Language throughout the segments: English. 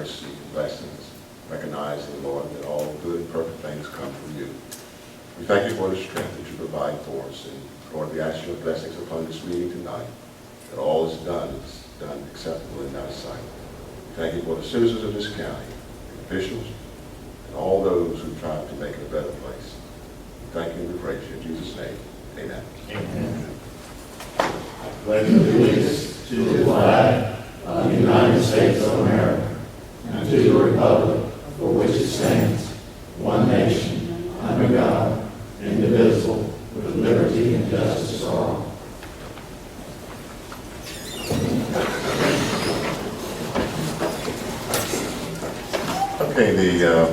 mercy and blessings, recognizing, Lord, that all good and perfect things come from you. We thank you for the strength that you provide for us. And Lord, we ask your blessings upon this meeting tonight, that all is done acceptable in thy sight. We thank you for the citizens of this county, the officials, and all those who try to make it a better place. We thank you and we praise you. In Jesus' name, amen. Amen. I pledge allegiance to the flag of the United States of America and to the republic for which it stands, one nation, under God, indivisible, with liberty and justice for all. Okay, the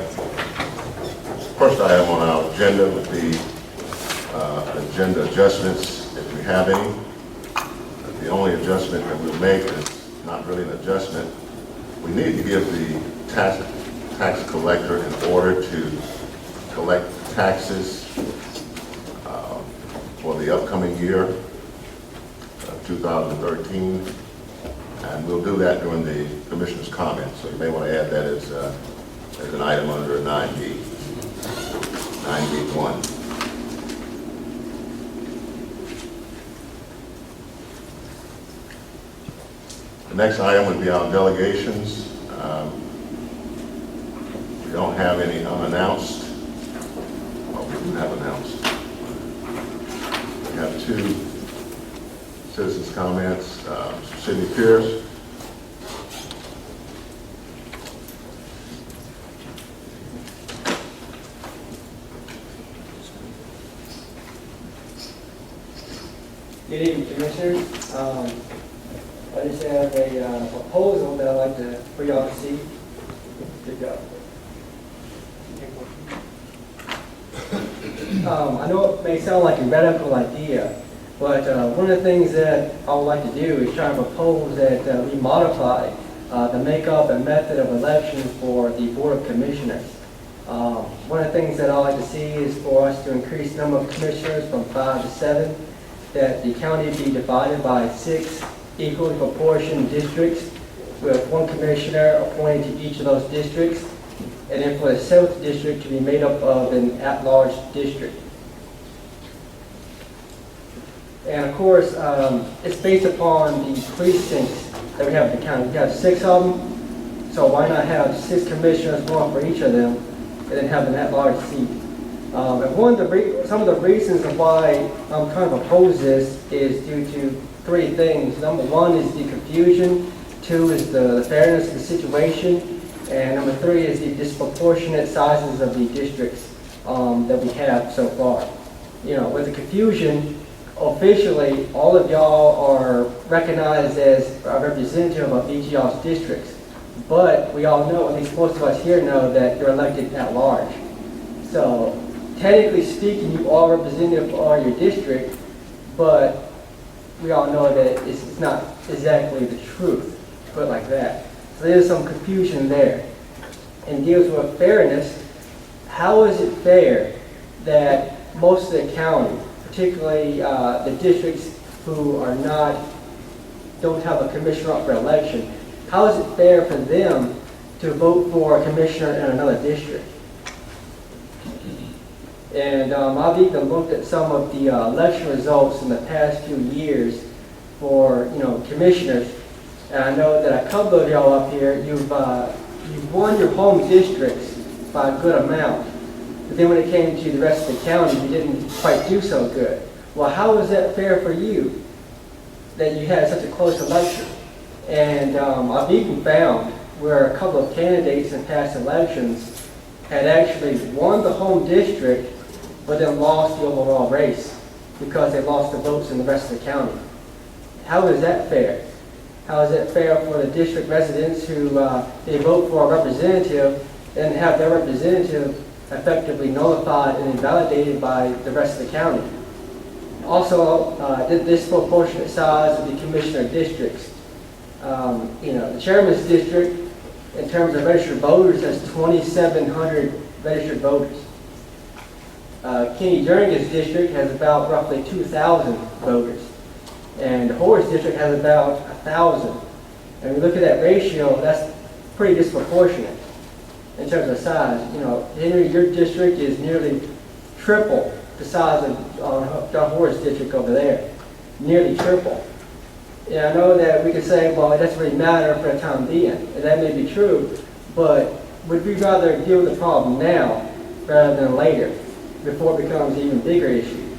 first item on our agenda would be agenda adjustments, if we have any. The only adjustment that we'll make is not really an adjustment. We need to give the tax collector in order to collect taxes for the upcoming year, 2013. And we'll do that during the commissioner's comments. So you may want to add that as an item under 9B, 9B1. The next item would be our delegations. We don't have any unannounced. Well, we do have announced. We have two citizens' comments. Sidney Pierce. Good evening, Commissioners. I just have a proposal that I'd like for y'all to see. Good job. I know it may sound like a radical idea, but one of the things that I would like to do is try to propose that we modify the makeup and method of election for the Board of Commissioners. One of the things that I'd like to see is for us to increase the number of commissioners from 5 to 7, that the county be divided by 6 equally proportioned districts with 1 commissioner appointed to each of those districts, and then for the 7th district to be made up of an at-large district. And of course, it's based upon the precincts that we have in the county. We have 6 of them, so why not have 6 commissioners, 1 for each of them, and then have an at-large seat. And some of the reasons of why I'm trying to propose this is due to 3 things. Number 1 is the confusion, 2 is the fairness of the situation, and number 3 is the disproportionate sizes of the districts that we have so far. You know, with the confusion, officially, all of y'all are recognized as a representative of each of y'all's districts, but we all know, at least most of us here know, that you're elected at large. So, technically speaking, you are representative for your district, but we all know that it's not exactly the truth, put it like that. So there's some confusion there. And deals with fairness. How is it fair that most of the county, particularly the districts who don't have a commissioner up for election, how is it fair for them to vote for a commissioner in another district? And I've even looked at some of the election results in the past few years for, commissioners. And I know that a couple of y'all up here, you've won your home districts by a good amount. But then when it came to the rest of the county, you didn't quite do so good. Well, how is that fair for you that you had such a close election? And I've even found where a couple of candidates in past elections had actually won the home district, but then lost the overall race because they lost the votes in the rest of the county. How is that fair? How is it fair for the district residents who they vote for a representative and have their representative effectively nullified and invalidated by the rest of the county? Also, the disproportionate size of the commissioner districts. The chairman's district, in terms of registered voters, has 2,700 registered voters. Kenny Jernigan's district has about roughly 2,000 voters. And the Horace district has about 1,000. And we look at that ratio, that's pretty disproportionate in terms of size. You know, Henry, your district is nearly triple the size of John Horace's district over there, nearly triple. And I know that we can say, well, it doesn't really matter for the time being, and that may be true, but would we rather deal with the problem now rather than later, before it becomes an even bigger issue?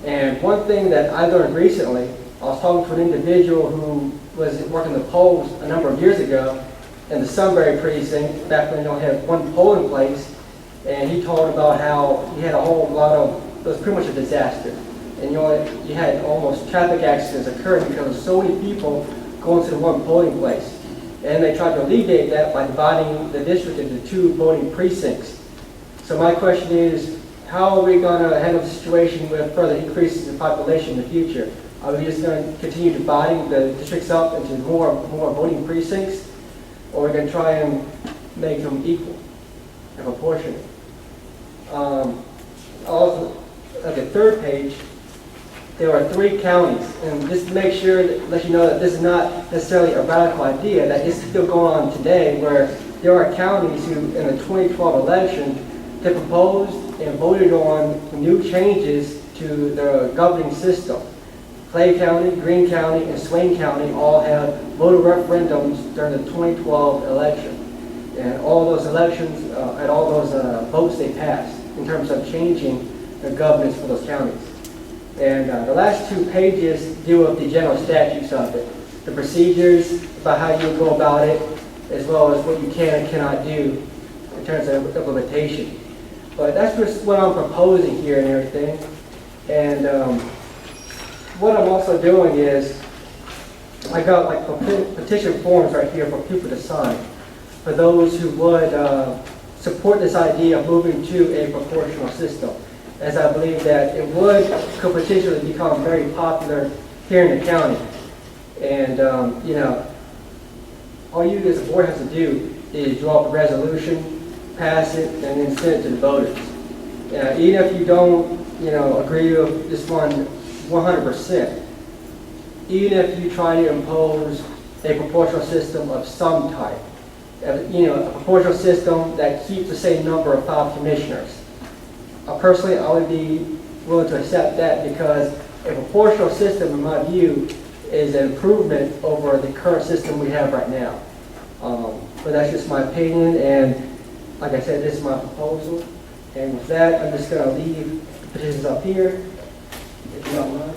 And one thing that I learned recently, I was talking to an individual who was working the polls a number of years ago in the Sunbury precinct, back when they only had one polling place, and he told about how he had a whole lot of, it was pretty much a disaster. And you had almost traffic accidents occurring because of so many people going to the one polling place. And they tried to alleviate that by dividing the district into 2 voting precincts. So my question is, how are we going to handle the situation with further increases in population in the future? Are we just going to continue dividing the districts up into more voting precincts? Or are we going to try and make them equal and proportionate? Also, at the third page, there are 3 counties, and just to make sure, let you know that this is not necessarily a radical idea, that it's still going on today, where there are counties who, in the 2012 election, they proposed and voted on new changes to the governing system. Clay County, Greene County, and Swain County all had voter referendums during the 2012 election. And all those elections, and all those votes they passed in terms of changing the governance for those counties. And the last 2 pages deal with the general statutes of it, the procedures about how you go about it, as well as what you can and cannot do in terms of implementation. But that's just what I'm proposing here and everything. And what I'm also doing is, I got like petition forms right here for people to sign, for those who would support this idea of moving to a proportional system, as I believe that it could potentially become very popular here in the county. And, you know, all you as a board has to do is draw up a resolution, pass it, and then send it to the voters. Even if you don't, you know, agree with this one 100%, even if you try to impose a proportional system of some type, you know, a proportional system that keeps the same number of 5 commissioners. Personally, I would be willing to accept that, because a proportional system, in my view, is an improvement over the current system we have right now. But that's just my opinion, and like I said, this is my proposal. And with that, I'm just going to leave the petitions up here, if you don't mind.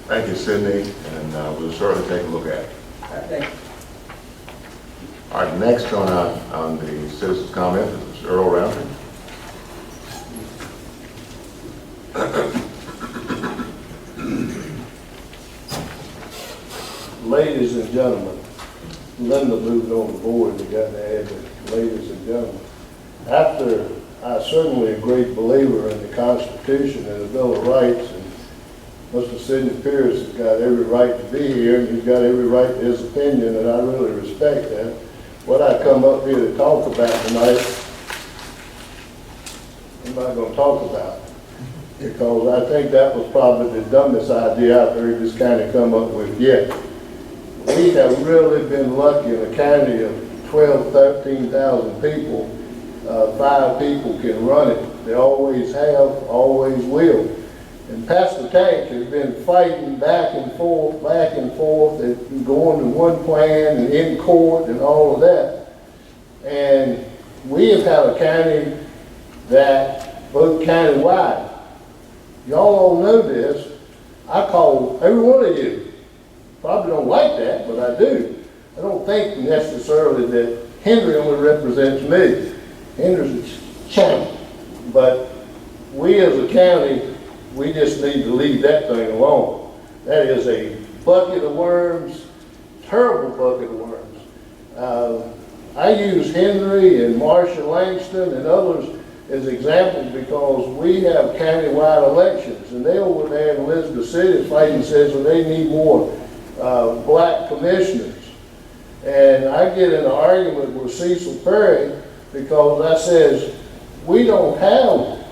Thank you, Sidney, and we'll certainly take a look at it. All right, thank you. All right, next on the citizens' comment is Earl Roundtree. Ladies and gentlemen, Linda moved on the board, we got to add the ladies and gentlemen. After I certainly a great believer in the Constitution and the Bill of Rights, and Mr. Sidney Pierce has got every right to be here, and he's got every right to his opinion, and I really respect that. What I come up here to talk about tonight, I'm not going to talk about, because I think that was probably the dumbest idea I've heard this county come up with yet. We have really been lucky in a county of 12, 13,000 people. 5 people can run it. They always have, always will. And Pastor Tank has been fighting back and forth, and going to one plan and in court and all of that. And we have had a county that vote countywide. Y'all all know this. I call every one of you. Probably don't like that, but I do. I don't think necessarily that Henry only represents me. Henry's a champ. But we as a county, we just need to leave that thing alone. That is a bucket of worms, terrible bucket of worms. I use Henry and Marcia Langston and others as examples because we have countywide elections, and they over there in Elizabeth City fighting says that they need more black commissioners. And I get in an argument with Cecil Perry because I says, we don't have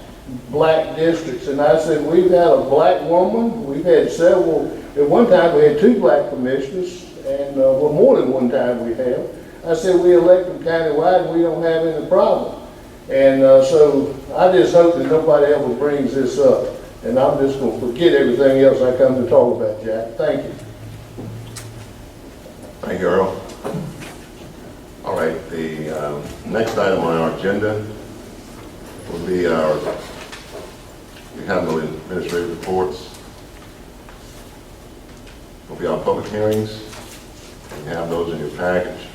black districts. And I said, we've had a black woman, we've had several, at one time we had 2 black commissioners, and well, more than one time we have. I said, we elect them countywide and we don't have any problem. And so I just hope that nobody ever brings this up. And I'm just going to forget everything else I come to talk about, Jack. Thank you. Thank you, Earl. All right, the next item on our agenda will be we have no administrative reports. Will be our public hearings. You have those in your package.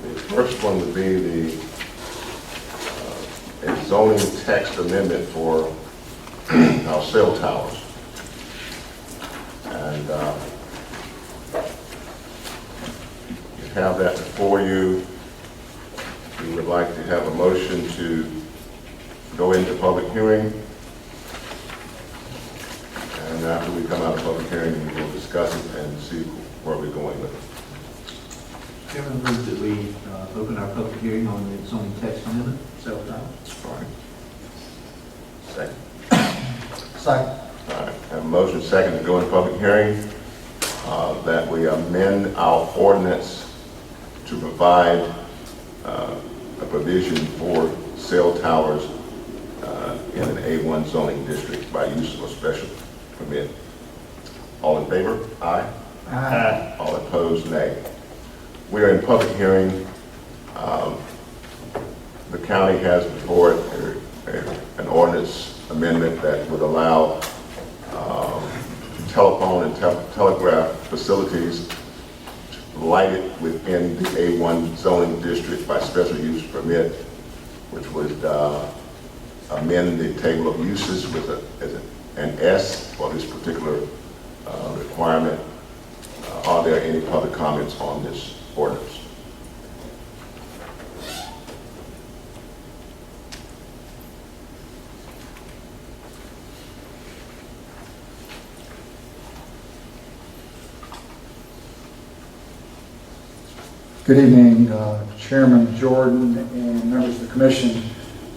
The first one would be a zoning text amendment for our cell towers. And you have that before you. We would like to have a motion to go into public hearing. And after we come out of public hearing, we will discuss it and see where we're going with it. Chairman, move that we open our public hearing on the zoning text amendment, cell towers. All right. Second. Second. All right, have a motion second to go into public hearing, that we amend our ordinance to provide a provision for cell towers in an A1 zoning district by use of a special permit. All in favor? Aye. Aye. All opposed, nay. We are in public hearing. The county has before it an ordinance amendment that would allow telephone and telegraph facilities lighted within the A1 zoning district by special use permit, which would amend the table of uses with an S for this particular requirement. Are there any public comments on this ordinance? Good evening, Chairman Jordan and members of the commission.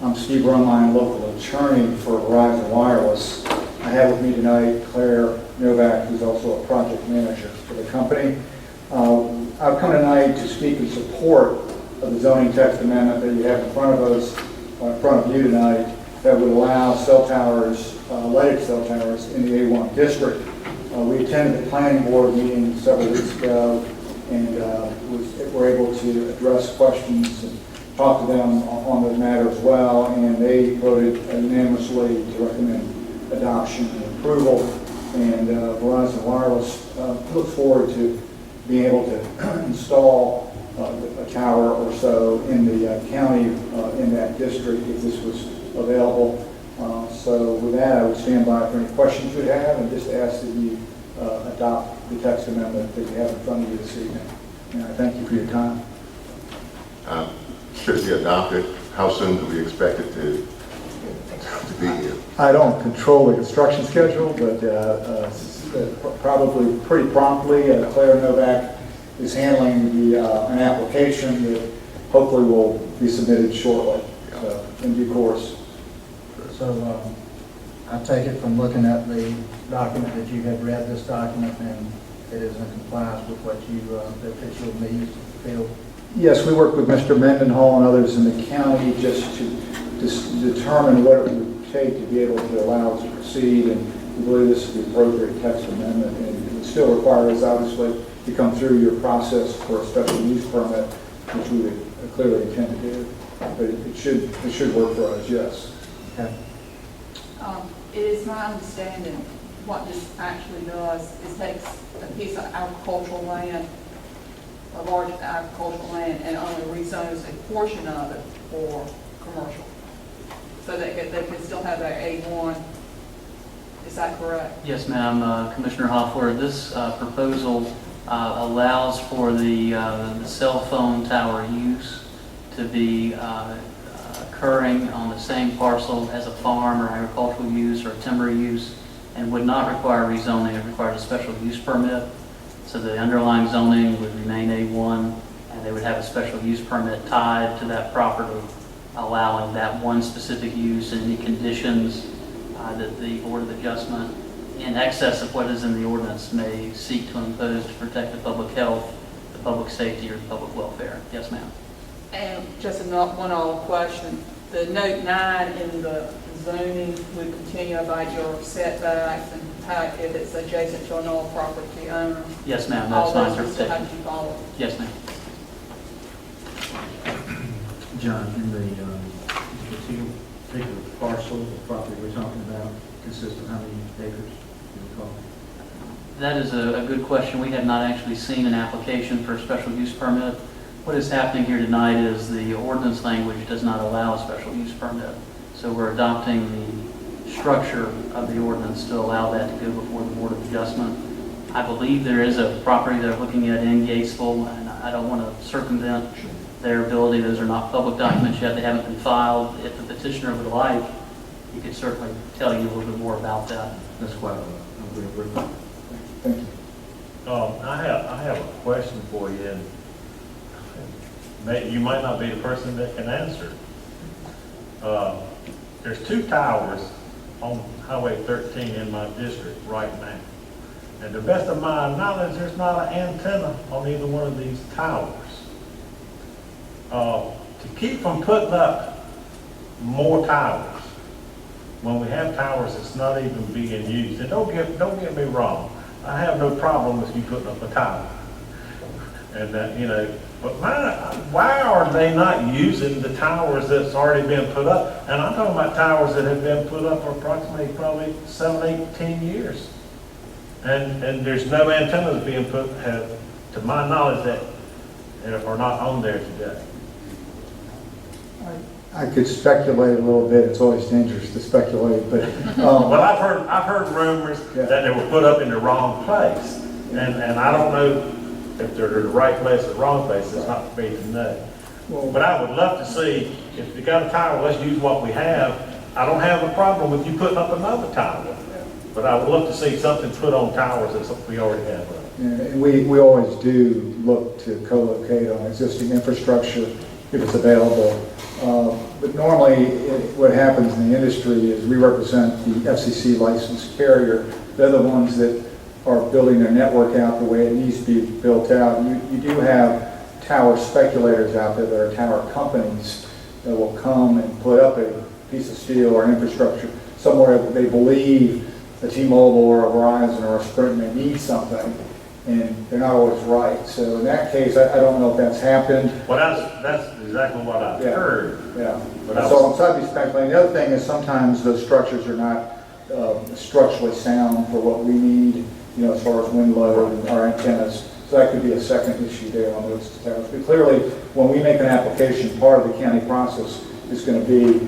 I'm Steve Rumline, local attorney for Verizon Wireless. I have with me tonight Claire Novak, who's also a project manager for the company. I've come tonight to speak in support of the zoning text amendment that you have in front of us, in front of you tonight, that would allow cell towers, lighted cell towers in the A1 district. We attended the planning board meeting several weeks ago and were able to address questions and talk to them on the matter as well, and they voted unanimously to recommend adoption and approval. And Verizon Wireless looks forward to being able to install a tower or so in the county in that district if this was available. So with that, I would stand by for any questions you have and just ask that you adopt the text amendment that you have in front of you this evening. And I thank you for your time. Should it be adopted, how soon do we expect it to be here? I don't control the construction schedule, but probably pretty promptly. Claire Novak is handling an application that hopefully will be submitted shortly, so in due course. So I take it from looking at the document that you have read this document and it is in compliance with what the official needs to fulfill. Yes, we work with Mr. Mendenhall and others in the county just to determine what it would take to be able to allow us to proceed, and we believe this is the appropriate text amendment, and it still requires obviously to come through your process for a special use permit, which we would clearly intend to do, but it should work for us, yes. Okay. It is my understanding what this actually does is takes a piece of agricultural land, a large agricultural land, and only rezones a portion of it for commercial. So they could still have their A1. Is that correct? Yes, ma'am. Commissioner Hoffler, this proposal allows for the cell phone tower use to be occurring on the same parcel as a farm or agricultural use or timber use, and would not require rezoning. It requires a special use permit. So the underlying zoning would remain A1, and they would have a special use permit tied to that property, allowing that one specific use and any conditions that the Board of Adjustment, in excess of what is in the ordinance, may seek to impose to protect the public health, the public safety or public welfare. Yes, ma'am. And just one other question. The note 9 in the zoning would continue about your setbacks and how, if it's adjacent to another property owner. Yes, ma'am, that's my All those still have interpretation. to be followed. Yes, ma'am. John, in the particular parcel of property we're talking about, consists of how many acres, do you recall? That is a good question. We have not actually seen an application for a special use permit. What is happening here tonight is the ordinance language does not allow a special use permit. So we're adopting the structure of the ordinance to allow that to go before the Board of Adjustment. I believe there is a property they're looking at in Gatesville, and I don't want to circumvent their ability. Those are not public documents yet. They haven't been filed. If the petitioner would like, he could certainly tell you a little bit more about that. That's quite a bit. Thank you. I have a question for you, and you might not be the person that can answer. There's 2 towers on Highway 13 in my district right now. And to the best of my knowledge, there's not an antenna on either one of these towers. To keep from putting up more towers, when we have towers that's not even being used, and don't get me wrong, I have no problem with you putting up a tower. And but why are they not using the towers that's already been put up? And I'm talking about towers that have been put up for approximately probably 7, 8, 10 years. And there's no antennas being put, to my knowledge, that are not on there today. I could speculate a little bit. It's always dangerous to speculate, but Well, I've heard rumors that they were put up in the wrong place, and I don't know if they're in the right place or the wrong place. It's not for me to know. But I would love to see, if you got a tower, let's use what we have. I don't have a problem with you putting up another tower, but I would love to see something put on towers that we already have. and we always do look to co-locate on existing infrastructure if it's available. But normally, what happens in the industry is we represent the FCC licensed carrier. They're the ones that are building their network out the way it needs to be built out. You do have tower speculators out there that are tower companies that will come and put up a piece of steel or infrastructure somewhere that they believe a T-Mobile or a Verizon or a Sprint may need something, and they're not always right. So in that case, I don't know if that's happened. Well, that's exactly what I've heard. Yeah, But so I'm sorry to be speculating. The other thing is sometimes those structures are not structurally sound for what we need, as far as wind load and our antennas. So that could be a second issue there on those towers. But clearly, when we make an application, part of the county process is going to be,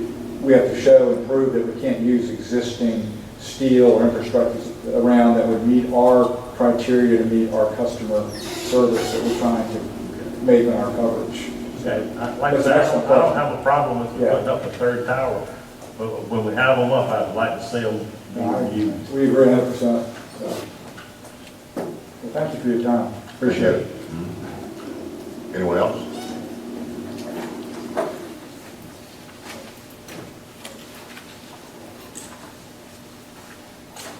we have to show and prove that we can't use existing steel or infrastructure around that would meet our criteria to meet our customer service that we're trying to make in our coverage. Okay, like I said, I don't have a problem with putting up a 3rd tower, but when we have them up, I'd like to see them being used. We agree 100%. So, well, thank you for your time. Appreciate it. Anyone else?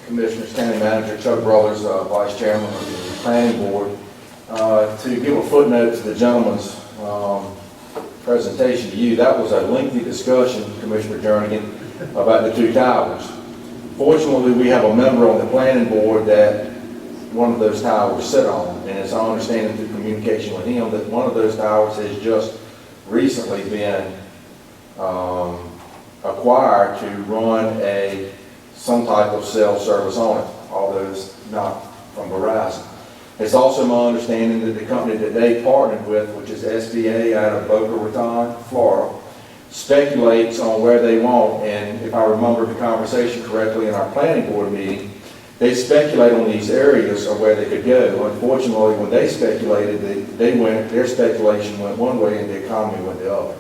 Commissioners, County Manager Chuck Brothers, Vice Chairman of the Planning Board. To give a footnote to the gentleman's presentation to you, that was a lengthy discussion, Commissioner Jernigan, about the 2 towers. Fortunately, we have a member on the Planning Board that one of those towers sit on, and it's our understanding through communication with him that one of those towers has just recently been acquired to run some type of cell service on it, although it's not from Verizon. It's also my understanding that the company that they partnered with, which is SBA out of Boca Raton, Florida, speculates on where they want, and if I remember the conversation correctly in our planning board meeting, they speculate on these areas of where they could go. Unfortunately, when they speculated, their speculation went one way and the economy went the other.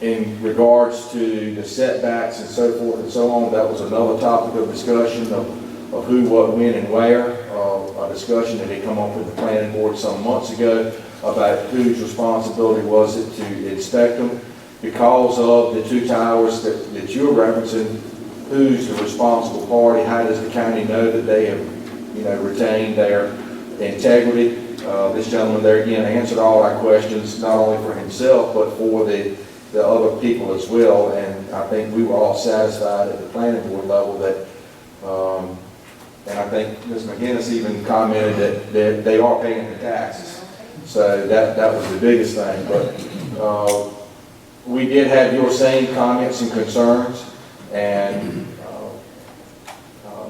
In regards to the setbacks and so forth and so on, that was another topic of discussion of who, what, when, and where. A discussion that had come up with the planning board some months ago about whose responsibility was it to inspect them. Because of the 2 towers that you're referencing, who's the responsible party? How does the county know that they have, retained their integrity? This gentleman there again answered all our questions, not only for himself, but for the other people as well. And I think we were all satisfied at the planning board level that, and I think Ms. McGinnis even commented that they are paying the taxes. So that was the biggest thing. But we did have your same comments and concerns. And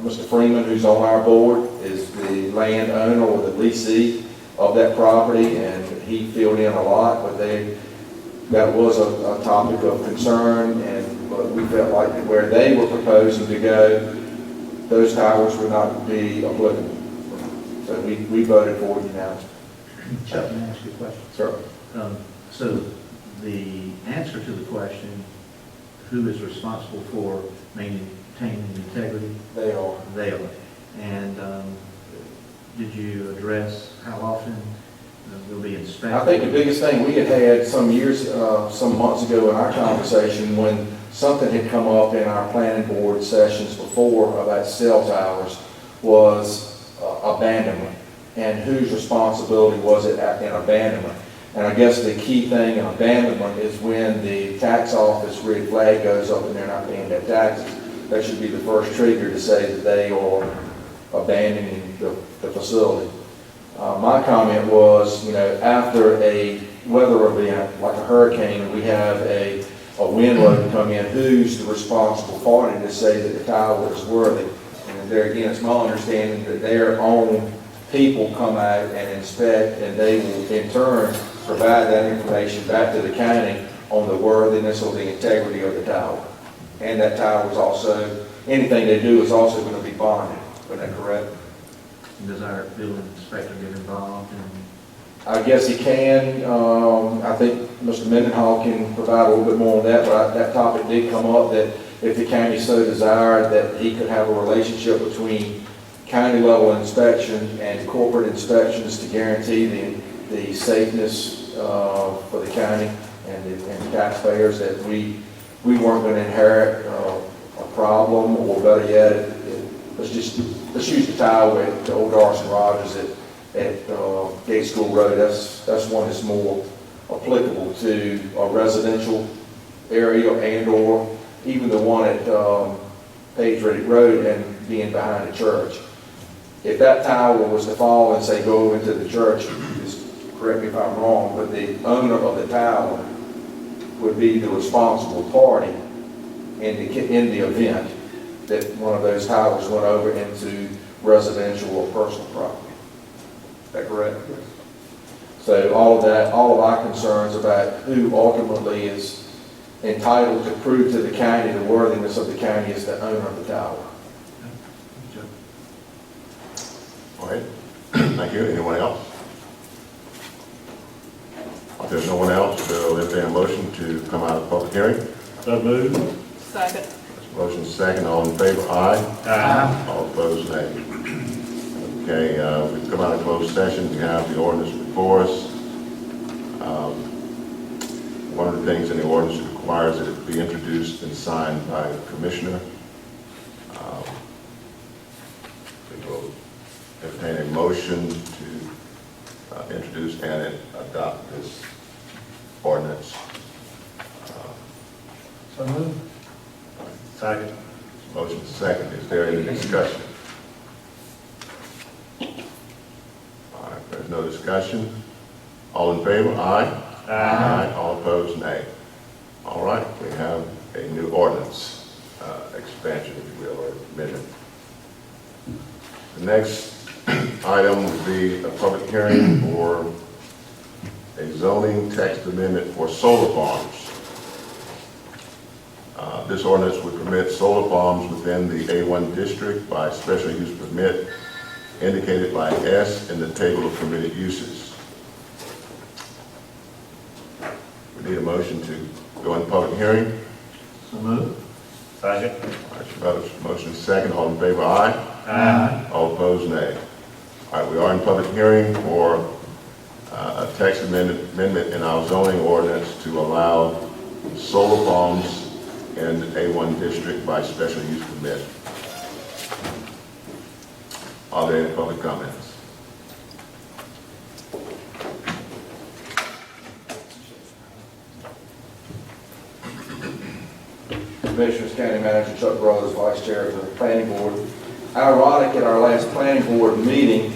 Mr. Freeman, who's on our board, is the landowner or the leasee of that property, and he filled in a lot, but that was a topic of concern, but we felt like that where they were proposing to go, those towers would not be applicable. So we voted for it unanimously. Chuck, can I ask you a question? Sir. So the answer to the question, who is responsible for maintaining the integrity? They are. They are. And did you address how often they'll be inspected? I think the biggest thing we had some years, some months ago in our conversation, when something had come up in our planning board sessions before about cell towers, was abandonment. And whose responsibility was it in abandonment? And I guess the key thing in abandonment is when the tax office red flag goes up and they're not paying their taxes. That should be the first trigger to say that they are abandoning the facility. My comment was, after a weather event, like a hurricane, we have a wind load come in, who's the responsible party to say that the tower is worthy? And there again, it's my understanding that their own people come out and inspect, and they will in turn provide that information back to the county on the worthiness or the integrity of the tower. And that tower is also, anything they do is also going to be bonded. Is that correct? Does our building inspector get involved? I guess he can. I think Mr. Mendenhall can provide a little bit more on that, but that topic did come up that if the county so desired, that he could have a relationship between county level inspection and corporate inspections to guarantee the safeness for the county and the taxpayers, that we weren't going to inherit a problem, or better yet, let's use the tower at the old Darson Rogers at Gate School Road. That's one that's more applicable to a residential area and/or even the one at Page Riddick Road and being behind the church. If that tower was to fall and say go into the church, just correct me if I'm wrong, but the owner of the tower would be the responsible party in the event that one of those towers went over into residential or personal property. Is that correct? Yes. So all of our concerns about who ultimately is entitled to prove to the county the worthiness of the county is the owner of the tower. All right, thank you. Anyone else? If there's no one else, we'll entertain a motion to come out of public hearing. So moved. Second. Motion second, all in favor, aye. Aye. All opposed, nay. Okay, we've come out of closed session. We have the ordinance before us. One of the things in the ordinance requires that it be introduced and signed by the commissioner. We will entertain a motion to introduce and adopt this ordinance. So moved. Second. Motion second. Is there any discussion? All right, there's no discussion. All in favor? Aye. Aye. All opposed? Nay. All right, we have a new ordinance, expansion, if you will, or amendment. The next item would be a public hearing for a zoning text amendment for solar farms. This ordinance would permit solar farms within the A1 district by special use permit indicated by S in the table of permitted uses. We need a motion to go in public hearing. So moved. Second. All right, motion second. All in favor, aye. Aye. All opposed, nay. All right, we are in public hearing for a text amendment in our zoning ordinance to allow solar farms in A1 district by special use permit. Are there any public comments? Commissioners, County Manager Chuck Brothers, Vice Chair of the Planning Board. Ironic, at our last Planning Board meeting,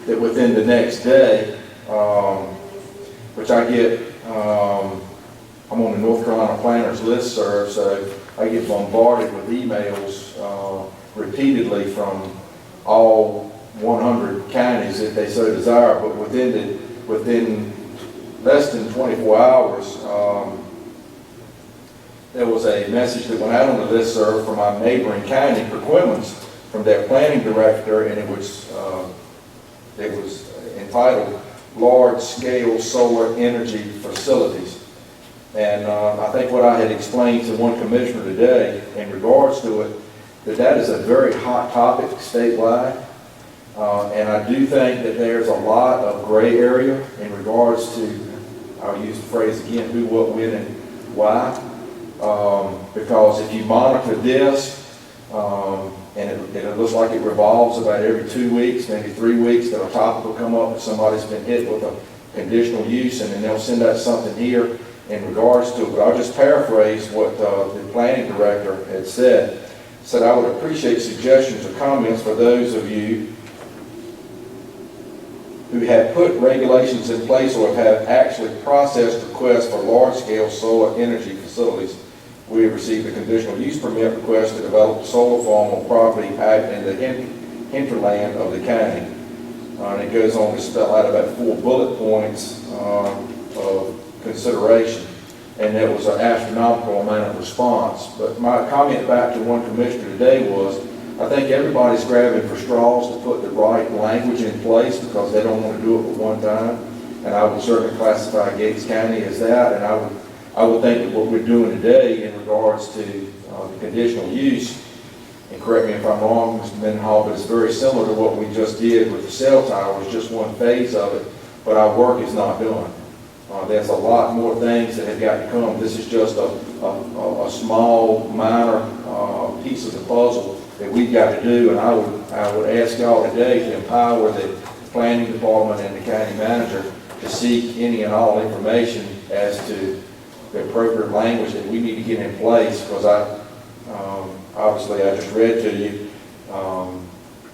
that within the next day, which I get, I'm on the North Carolina Planners listserv, so I get bombarded with emails repeatedly from all 100 counties if they so desire, but within less than 24 hours, there was a message that went out on the listserv from our neighboring county, Perquimans, from their planning director, and it was entitled Large-Scale Solar Energy Facilities. And I think what I had explained to one commissioner today in regards to it, that is a very hot topic statewide. And I do think that there's a lot of gray area in regards to, I'll use the phrase again, who, what, when, and why. Because if you monitor this, and it looks like it revolves about every 2 weeks, maybe 3 weeks, that a topic will come up that somebody's been hit with a conditional use, and then they'll send out something here in regards to it. But I'll just paraphrase what the planning director had said. Said, I would appreciate suggestions or comments for those of you who have put regulations in place or have actually processed requests for large-scale solar energy facilities. We have received a conditional use permit request to develop a solar farm on property in the hinterland of the county. And it goes on to spell out about 4 bullet points of consideration. And there was an astronomical amount of response. But my comment back to one commissioner today was, I think everybody's grabbing for straws to put the right language in place because they don't want to do it at one time. And I would certainly classify Gates County as that. And I would think that what we're doing today in regards to the conditional use, and correct me if I'm wrong, Mr. Mendenhall, but it's very similar to what we just did with the cell towers, just one phase of it, but our work is not done. There's a lot more things that have got to come. This is just a small, minor piece of the puzzle that we've got to do, and I would ask y'all today to empower the planning department and the county manager to seek any and all information as to the appropriate language that we need to get in place, because obviously I just read to you,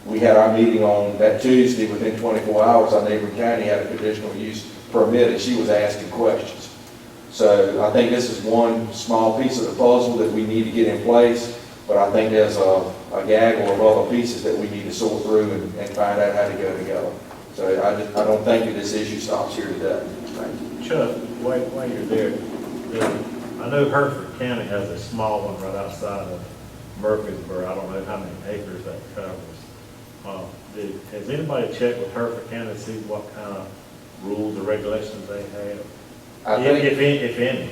we had our meeting on that Tuesday. Within 24 hours, our neighboring county had a conditional use permit, and she was asking questions. So I think this is one small piece of the puzzle that we need to get in place, but I think there's a gaggle of other pieces that we need to sort through and find out how to go together. So I don't think that this issue stops here today. Thank you. Chuck, while you're there, I know Hertford County has a small one right outside of Murfreesboro. I don't know how many acres that covers. Has anybody checked with Hertford County to see what kind of rules or regulations they have? If any.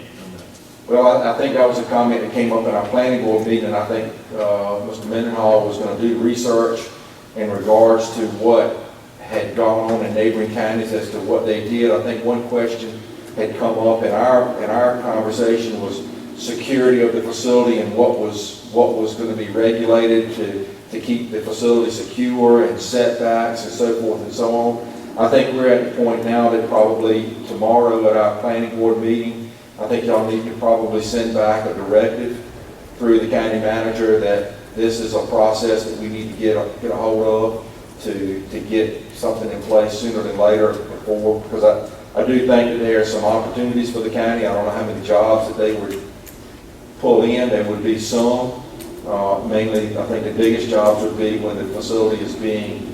Well, I think that was a comment that came up in our planning board meeting, and I think Mr. Mendenhall was going to do research in regards to what had gone on in neighboring counties as to what they did. I think one question had come up in our conversation was security of the facility and what was going to be regulated to keep the facility secure and setbacks and so forth and so on. I think we're at the point now that probably tomorrow at our planning board meeting, I think y'all need to probably send back a directive through the county manager that this is a process that we need to get a hold of to get something in place sooner than later because I do think that there are some opportunities for the county. I don't know how many jobs that they would pull in. There would be some. Mainly, I think the biggest jobs would be when the facility is being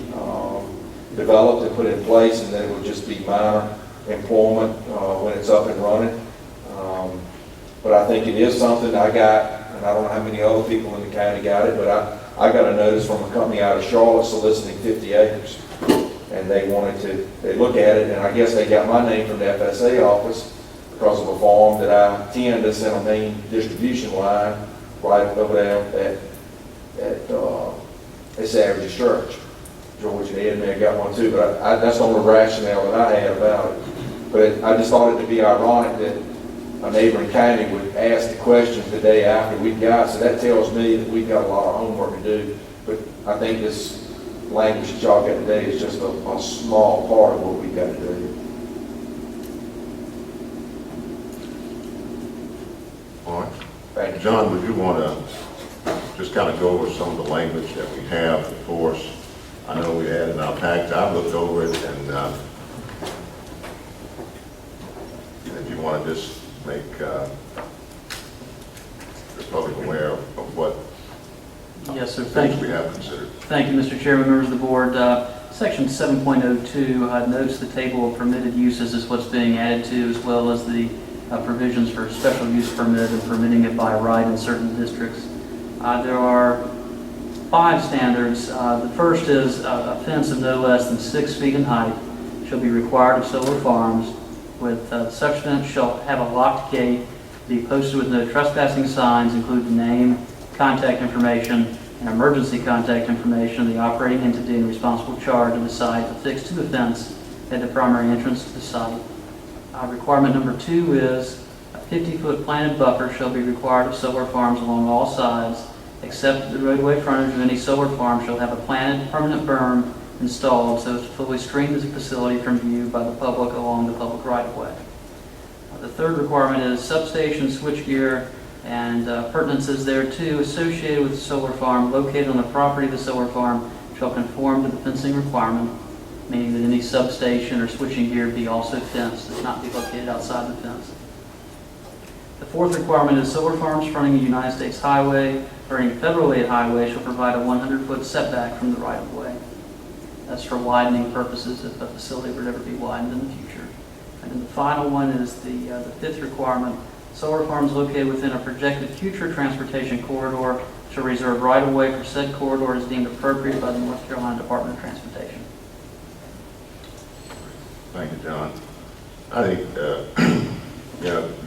developed and put in place, and then it would just be minor employment when it's up and running. But I think it is something I got, and I don't know how many other people in the county got it, but I got a notice from a company out of Charlotte soliciting 50 acres. And they look at it, and I guess they got my name from the FSA office because of a farm that I attend that's in a main distribution line right over there at Savage Church. George and Ed may have got one too, but that's the only rationale that I had about it. But I just thought it to be ironic that a neighboring county would ask the questions the day after we got, so that tells me that we've got a lot of homework to do. But I think this language that y'all got today is just a small part of what we've got to do. All right. Thank you. John, would you want to just kind of go over some of the language that we have before us? I know we had in our package, I've looked over it, and if you want to just make the public aware of what Yes, sir. Thank things you. we have considered. Thank you, Mr. Chairman, members of the board. Section 7.02 notes the table of permitted uses is what's being added to, as well as the provisions for special use permit and permitting it by right in certain districts. There are 5 standards. The first is a fence of no less than 6 feet in height shall be required of solar farms. With such fence shall have a locked gate, be posted with no trespassing signs, including name, contact information, and emergency contact information of the operating entity and responsible charge of the site affixed to the fence at the primary entrance to the site. Requirement number 2 is a 50-foot planted buffer shall be required of solar farms along all sides, except the roadway frontage of any solar farm shall have a planted permanent berm installed so as to fully screen the facility from view by the public along the public right-of-way. The third requirement is substation, switchgear, and appurtenances thereto associated with the solar farm located on the property of the solar farm shall conform to the fencing requirement, meaning that any substation or switching gear be also fenced, does not be located outside the fence. The fourth requirement is solar farms fronting a United States highway or any federally aid highway shall provide a 100-foot setback from the right-of-way. That's for widening purposes if a facility were to ever be widened in the future. And then the final one is the fifth requirement. Solar farms located within a projected future transportation corridor shall reserve right-of-way for said corridor as deemed appropriate by the North Carolina Department of Transportation. Thank you, John. I think,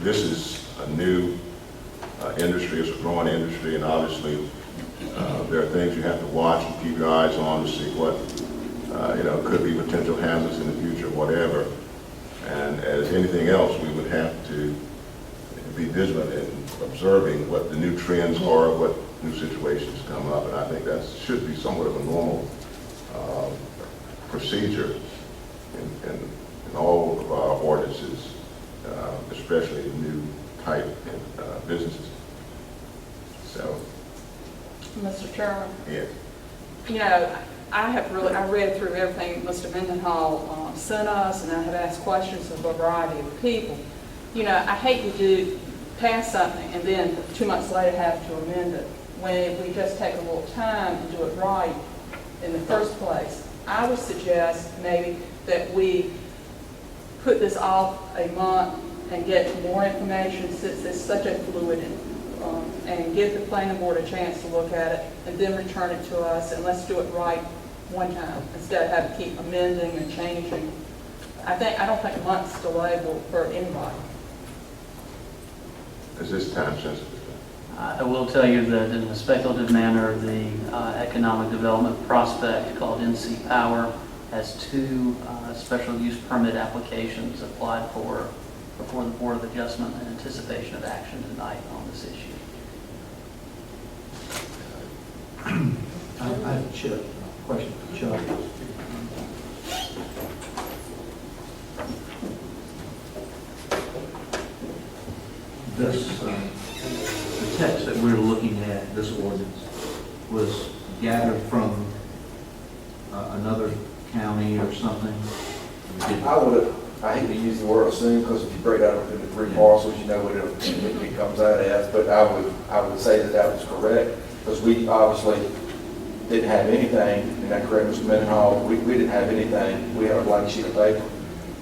this is a new industry, it's a growing industry, and obviously there are things you have to watch and keep your eyes on to see what, could be potential hazards in the future, whatever. And as anything else, we would have to be vigilant in observing what the new trends are, what new situations come up, and I think that should be somewhat of a normal procedure in all of our ordinances, especially new type businesses. So, Mr. Chairman, yeah. I read through everything Mr. Mendenhall sent us, and I have asked questions of a variety of people. I hate to pass something and then 2 months later have to amend it when we just take a little time and do it right in the first place. I would suggest maybe that we put this off a month and get more information since it's such a fluid and give the planning board a chance to look at it and then return it to us, and let's do it right one time instead of having to keep amending and changing. I don't think a month's delay will for anybody. Is this time sensitive? I will tell you that in a speculative manner, the Economic Development Prospect called NC Power has 2 special use permit applications applied for before the Board of Adjustment in anticipation of action tonight on this issue. I have a question for Chuck. This, the text that we're looking at, this ordinance, was gathered from another county or something? I hate to use the word assume, because if you break that up into 3 parcels, you know what it comes out as, but I would say that was correct, because we obviously didn't have anything, and that correct, Mr. Mendenhall, we didn't have anything, we had a blank sheet of paper.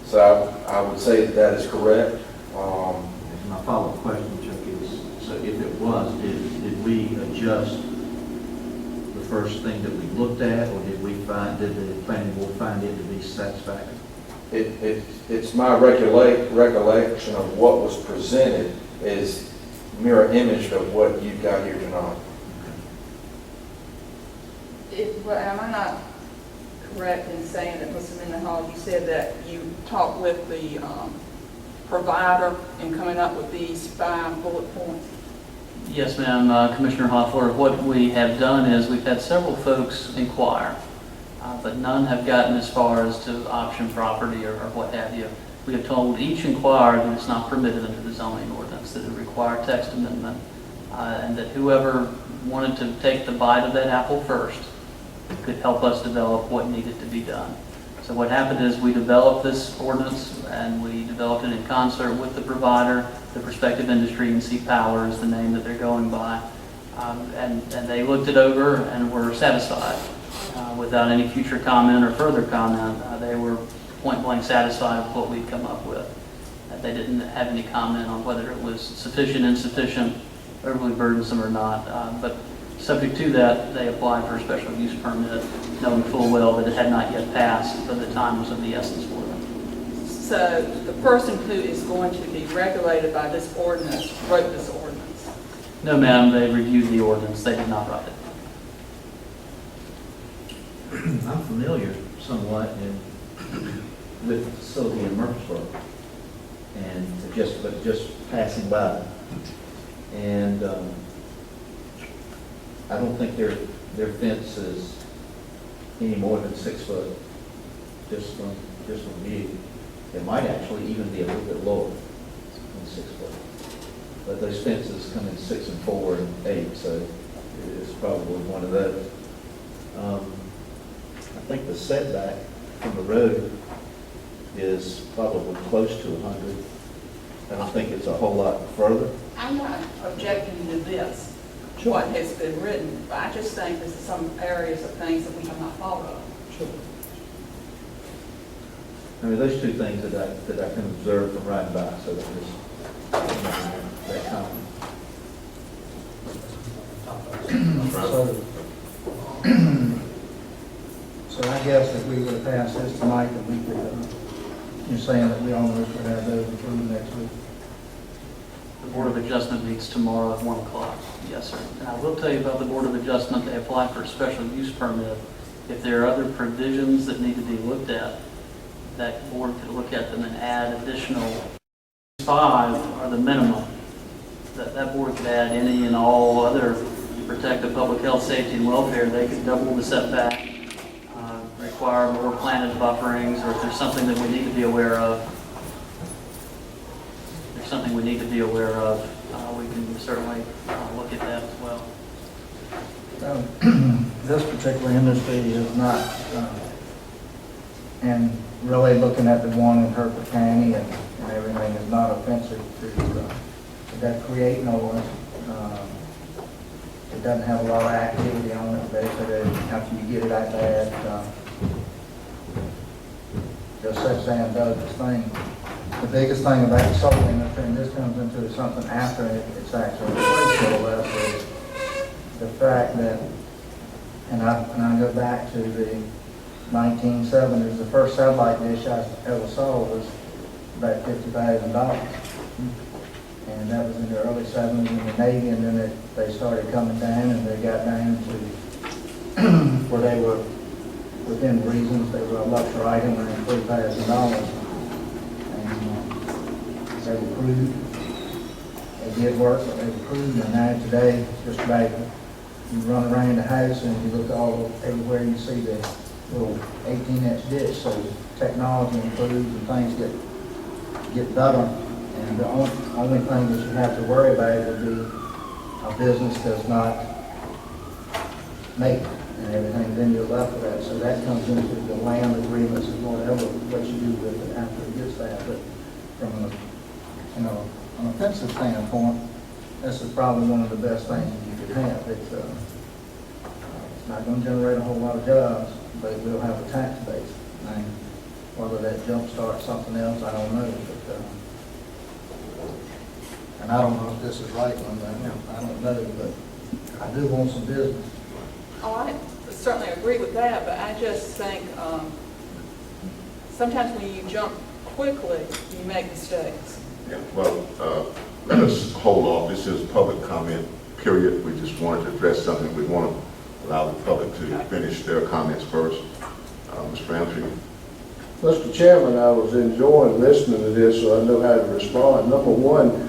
So I would say that is correct. My follow-up question, Chuck, is, so if it was, did we adjust the first thing that we looked at, or did the planning board find it to be satisfactory? It's my recollection of what was presented is mirror image of what you've got here tonight. Am I not correct in saying that, Mr. Mendenhall, you said that you talked with the provider in coming up with these 5 bullet points? Yes, ma'am. Commissioner Hoffler, what we have done is we've had several folks inquire, but none have gotten as far as to option property or what have you. We have told each inquirer that it's not permitted under the zoning ordinance, that it require text amendment, and that whoever wanted to take the bite of that apple first could help us develop what needed to be done. So what happened is we developed this ordinance, and we developed it in concert with the provider, the prospective industry, NC Power is the name that they're going by. And they looked it over and were satisfied. Without any future comment or further comment, they were point blank satisfied with what we'd come up with. They didn't have any comment on whether it was sufficient, insufficient, overly burdensome or not. But subject to that, they applied for a special use permit, knowing full well that it had not yet passed, but the time was of the essence for them. So the person who is going to be regulated by this ordinance wrote this ordinance. No, ma'am, they reviewed the ordinance. They did not write it. I'm familiar somewhat with the facility in Murfreesboro, and just passing by. And I don't think their fence is any more than 6 foot, just from view. It might actually even be a little bit lower than 6 foot. But those fences come in 6 and 4 and 8, so it's probably one of those. I think the setback from the road is probably close to 100. I don't think it's a whole lot further. I'm not objecting to this, what has been written, but I just think there's some areas of things that we have not thought of. Sure. I mean, those two things that I can observe from riding by, so that was that comment. So I guess if we would have passed this tonight, that we could, you're saying that we almost would have those approved next week? The Board of Adjustment meets tomorrow at 1 o'clock. Yes, sir. And I will tell you about the Board of Adjustment. They applied for a special use permit. If there are other provisions that need to be looked at, that board could look at them and add additional 5 are the minimum. That board could add any and all other protective public health, safety, and welfare. They could double the setback, require more planted bufferings, or if there's something that we need to be aware of, we can certainly look at that as well. This particular industry is not, and really looking at the one in Hertford County and everything is not offensive to that create noise. It doesn't have a lot of activity on it. They said after you get it that bad, just sits there and does its thing. The biggest thing about the solar industry, and this comes into something after it's actually replaced more or less, is the fact that, and I go back to the 1970s, the first satellite dish I ever saw was about $50,000. And that was in the early 70s in the Navy, and then they started coming down, and they got down to where they were within reasons. They were a luxury item around $3,000. They were crude. They did work, but they were crude. And now today, just about you run around the house and you look everywhere, you see the little 18-inch ditch. So technology improves and things get better. And the only thing that you have to worry about would be a business does not make it and everything. Then you're left with that. So that comes into the land agreements and whatever, what you do with it after it gets that. But from an offensive standpoint, this is probably one of the best things that you could have. It's not going to generate a whole lot of jobs, but it will have a tax base. And whether that jumpstarts something else, I don't know. But, and I don't know if this is right on that. I don't know, but I do want some business. Oh, I certainly agree with that, but I just think sometimes when you jump quickly, you make mistakes. Yeah, well, let us hold off. This is public comment period. We just wanted to address something. We want to allow the public to finish their comments first. Mr. Roundtree. Mr. Chairman, I was enjoying listening to this, so I know how to respond. Number one,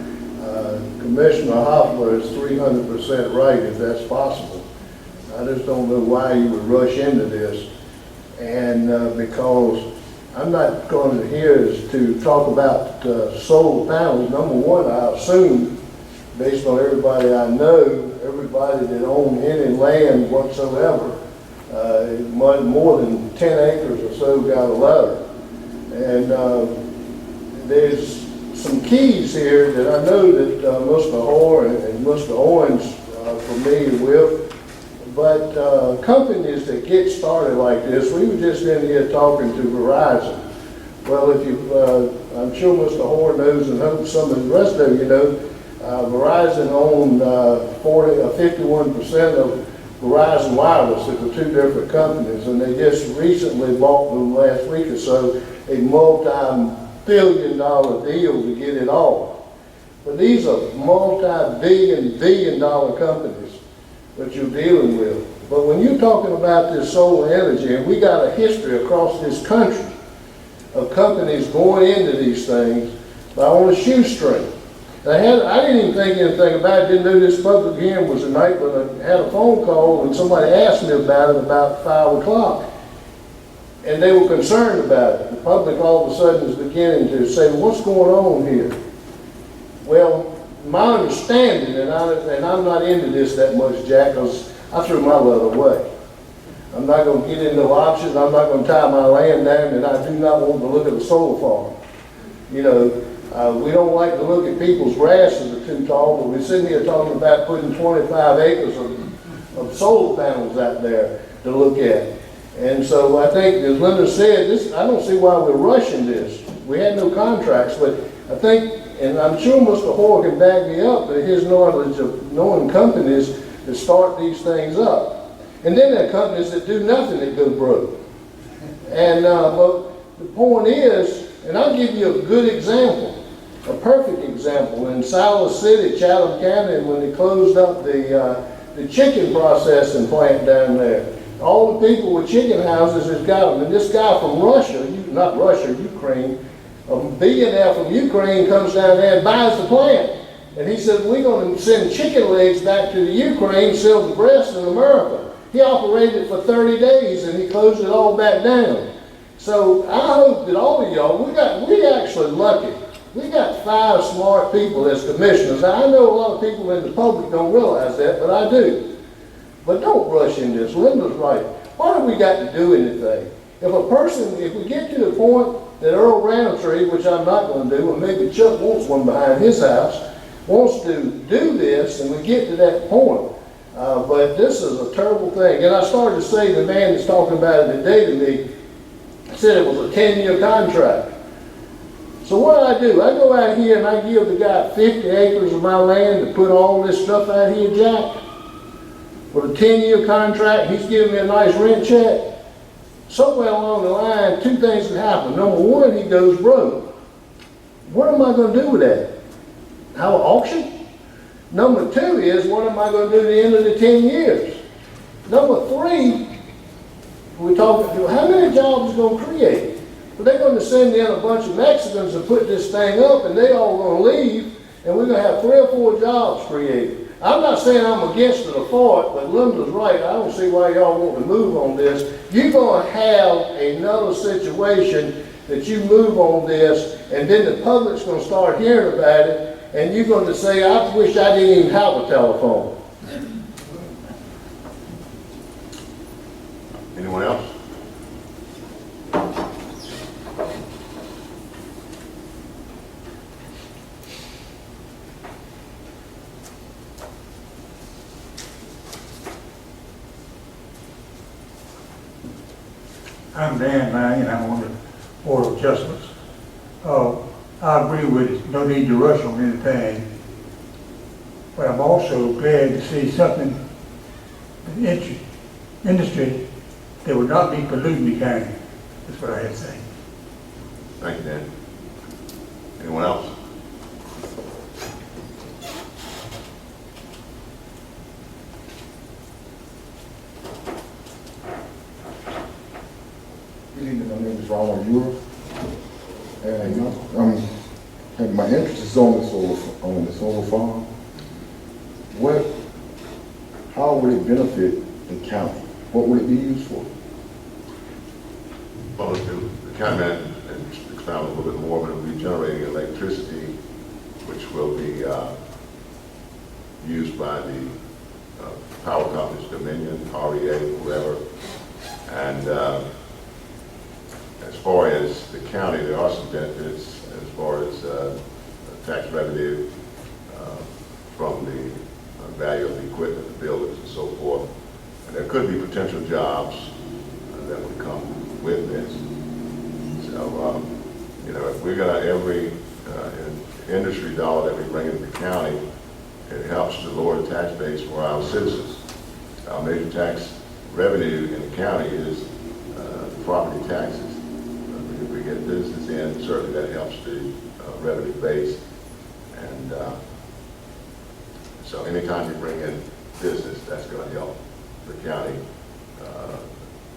Commissioner Hoffler is 300% right if that's possible. I just don't know why you would rush into this. And because I'm not going to here is to talk about solar panels. Number one, I assume based on everybody I know, everybody that owned any land whatsoever, more than 10 acres or so got a letter. And there's some keys here that I know that Mr. Hoare and Mr. Owens are familiar with. But companies that get started like this, we were just in here talking to Verizon. Well, if you, I'm sure Mr. Hoare knows, and hope some of the rest of you know, Verizon owned 51% of Verizon Wireless. It were two different companies, and they just recently bought them last week or so, a multi-billion-dollar deal to get it all. But these are multi-billion-dollar companies that you're dealing with. But when you're talking about this solar energy, and we got a history across this country of companies going into these things by on a shoestring. I didn't even think anything about it, didn't know this public hearing was tonight, but I had a phone call and somebody asked me about it about 5 o'clock. And they were concerned about it. The public all of a sudden is beginning to say, well, what's going on here? Well, my understanding, and I'm not into this that much, Jack, because I threw my letter away. I'm not going to get into options. I'm not going to tie my land down, and I do not want to look at a solar farm. You know, we don't like to look at people's grasses that are too tall, but we're sitting here talking about putting 25 acres of solar panels out there to look at. And so I think, as Linda said, I don't see why we're rushing this. We had no contracts, but I think, and I'm sure Mr. Hoare can back me up, that his knowledge of knowing companies that start these things up. And then there are companies that do nothing that go broke. And but the point is, and I'll give you a good example, a perfect example. In Siler City, Chatham County, when they closed up the chicken processing plant down there, all the people with chicken houses has got them. And this guy from Russia, not Russia, Ukraine, a billionaire from Ukraine comes down there and buys the plant. And he said, we're going to send chicken legs back to the Ukraine, sell the breast in America. He operated for 30 days and he closed it all back down. So I hope that all of y'all, we actually lucky. We got 5 smart people as commissioners. Now, I know a lot of people in the public don't realize that, but I do. But don't rush in this. Linda's right. Why do we got to do anything? If we get to the point that Earl Roundtree, which I'm not going to do, and maybe Chuck wants one behind his house, wants to do this, and we get to that point. But this is a terrible thing. And I started to say, the man that's talking about it today to me said it was a 10-year contract. So what do? I go out here and I give the guy 50 acres of my land to put all this stuff out here, Jack, with a 10-year contract. He's giving me a nice rent check. Somewhere along the line, 2 things can happen. Number 1, he goes broke. What am I going to do with that? Have an auction? Number 2 is, what am I going to do at the end of the 10 years? Number 3, we're talking, how many jobs is going to create? Well, they're going to send in a bunch of Mexicans to put this thing up, and they all going to leave, and we're going to have 3 or 4 jobs created. I'm not saying I'm against it or for it, but Linda's right. I don't see why y'all want to move on this. You're going to have another situation that you move on this, and then the public's going to start hearing about it, and you're going to say, I wish I didn't even have a telephone. Anyone else? I'm Dan Lang, and I'm on the Board of Adjustments. I agree with it, no need to rush on anything. But I'm also glad to see something in the industry that would not be polluting the county. That's what I had to say. Thank you, Dan. Anyone else? Good evening, my name is Ronald Euro, and and my interest is on the solar farm. How would it benefit the county? What would it be used for? Well, the county manager expound a little bit more, but it will be generating electricity, which will be by the power companies, Dominion, REA, whoever. And as far as the county, there are some benefits as far as tax revenue from the value of the equipment, the buildings, and so forth. And there could be potential jobs that would come with this. So, you know, if we're gonna, every industry dollar that we bring into the county, it helps to lower the tax base for our citizens. Our major tax revenue in the county is property taxes. If we get business in, certainly that helps the revenue base. And so anytime you bring in business, that's going to help the county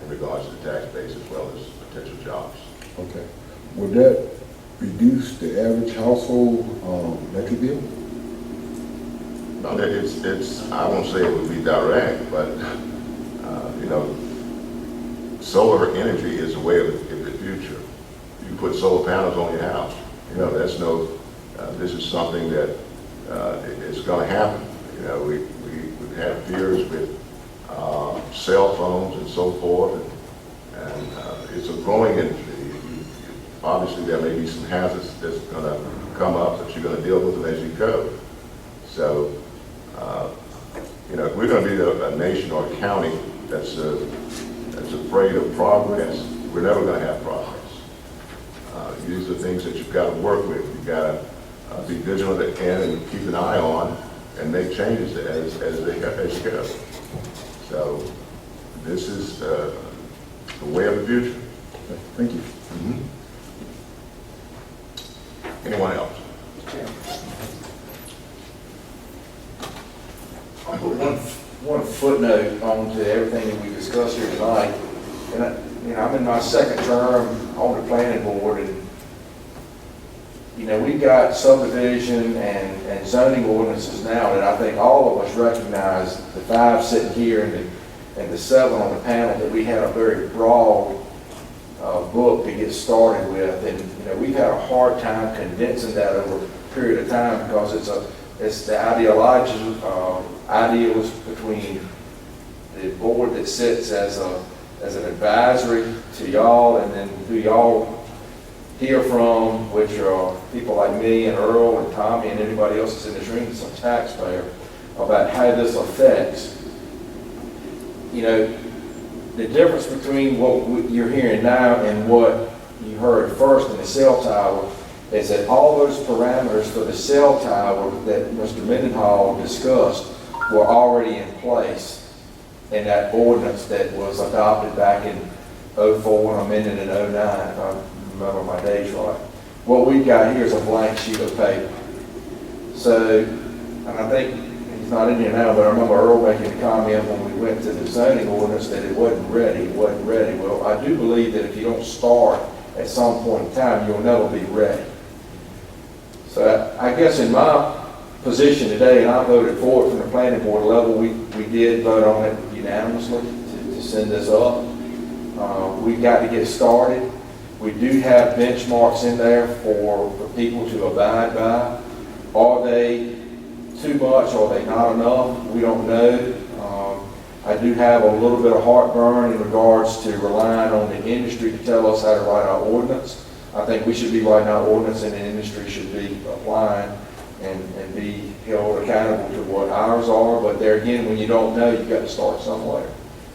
in regards to the tax base as well as potential jobs. Okay. Would that reduce the average household electric bill? No, it's, I won't say it would be direct, but, you know, solar energy is a way of the future. You put solar panels on your house. You know, that's no, this is something that is going to happen. You know, we've had fears with cell phones and so forth, and it's a growing industry. Obviously, there may be some hazards that's going to come up, but you're going to deal with them as you go. So, you know, if we're going to be a nation or a county that's afraid of progress, we're never going to have progress. These are things that you've got to work with. You've got to be vigilant and keep an eye on and make changes as you go. So, this is the way of the future. Okay, thank you. Mm-hmm. Anyone else? I'll put one footnote on to everything that we discussed here tonight. And I'm in my second term on the planning board, and you know, we've got subdivision and zoning ordinances now that I think all of us recognize, the 5 sitting here and the 7 on the panel, that we had a very broad book to get started with. And you know, we've had a hard time condensing that over a period of time because it's the ideals between the board that sits as an advisory to y'all, and then who y'all hear from, which are people like me and Earl and Tommy and anybody else that's in this room that's a taxpayer, about how this affects. You know, the difference between what you're hearing now and what you heard first in the cell tower is that all those parameters for the cell tower that Mr. Mendenhall discussed were already in place in that ordinance that was adopted back in '04 and amended in '09, if I remember my days right. What we've got here is a blank sheet of paper. So, and I think he's not in here now, but I remember Earl making a comment when we went to the zoning ordinance that it wasn't ready. Well, I do believe that if you don't start at some point in time, you'll never be ready. So I guess in my position today, and I voted for it from the planning board level, we did vote on it unanimously to send this up. We've got to get started. We do have benchmarks in there for people to abide by. Are they too much? Are they not enough? We don't know. I do have a little bit of heartburn in regards to relying on the industry to tell us how to write our ordinance. I think we should be writing our ordinance, and the industry should be applying and be held accountable to what ours are. But there again, when you don't know, you've got to start somewhere.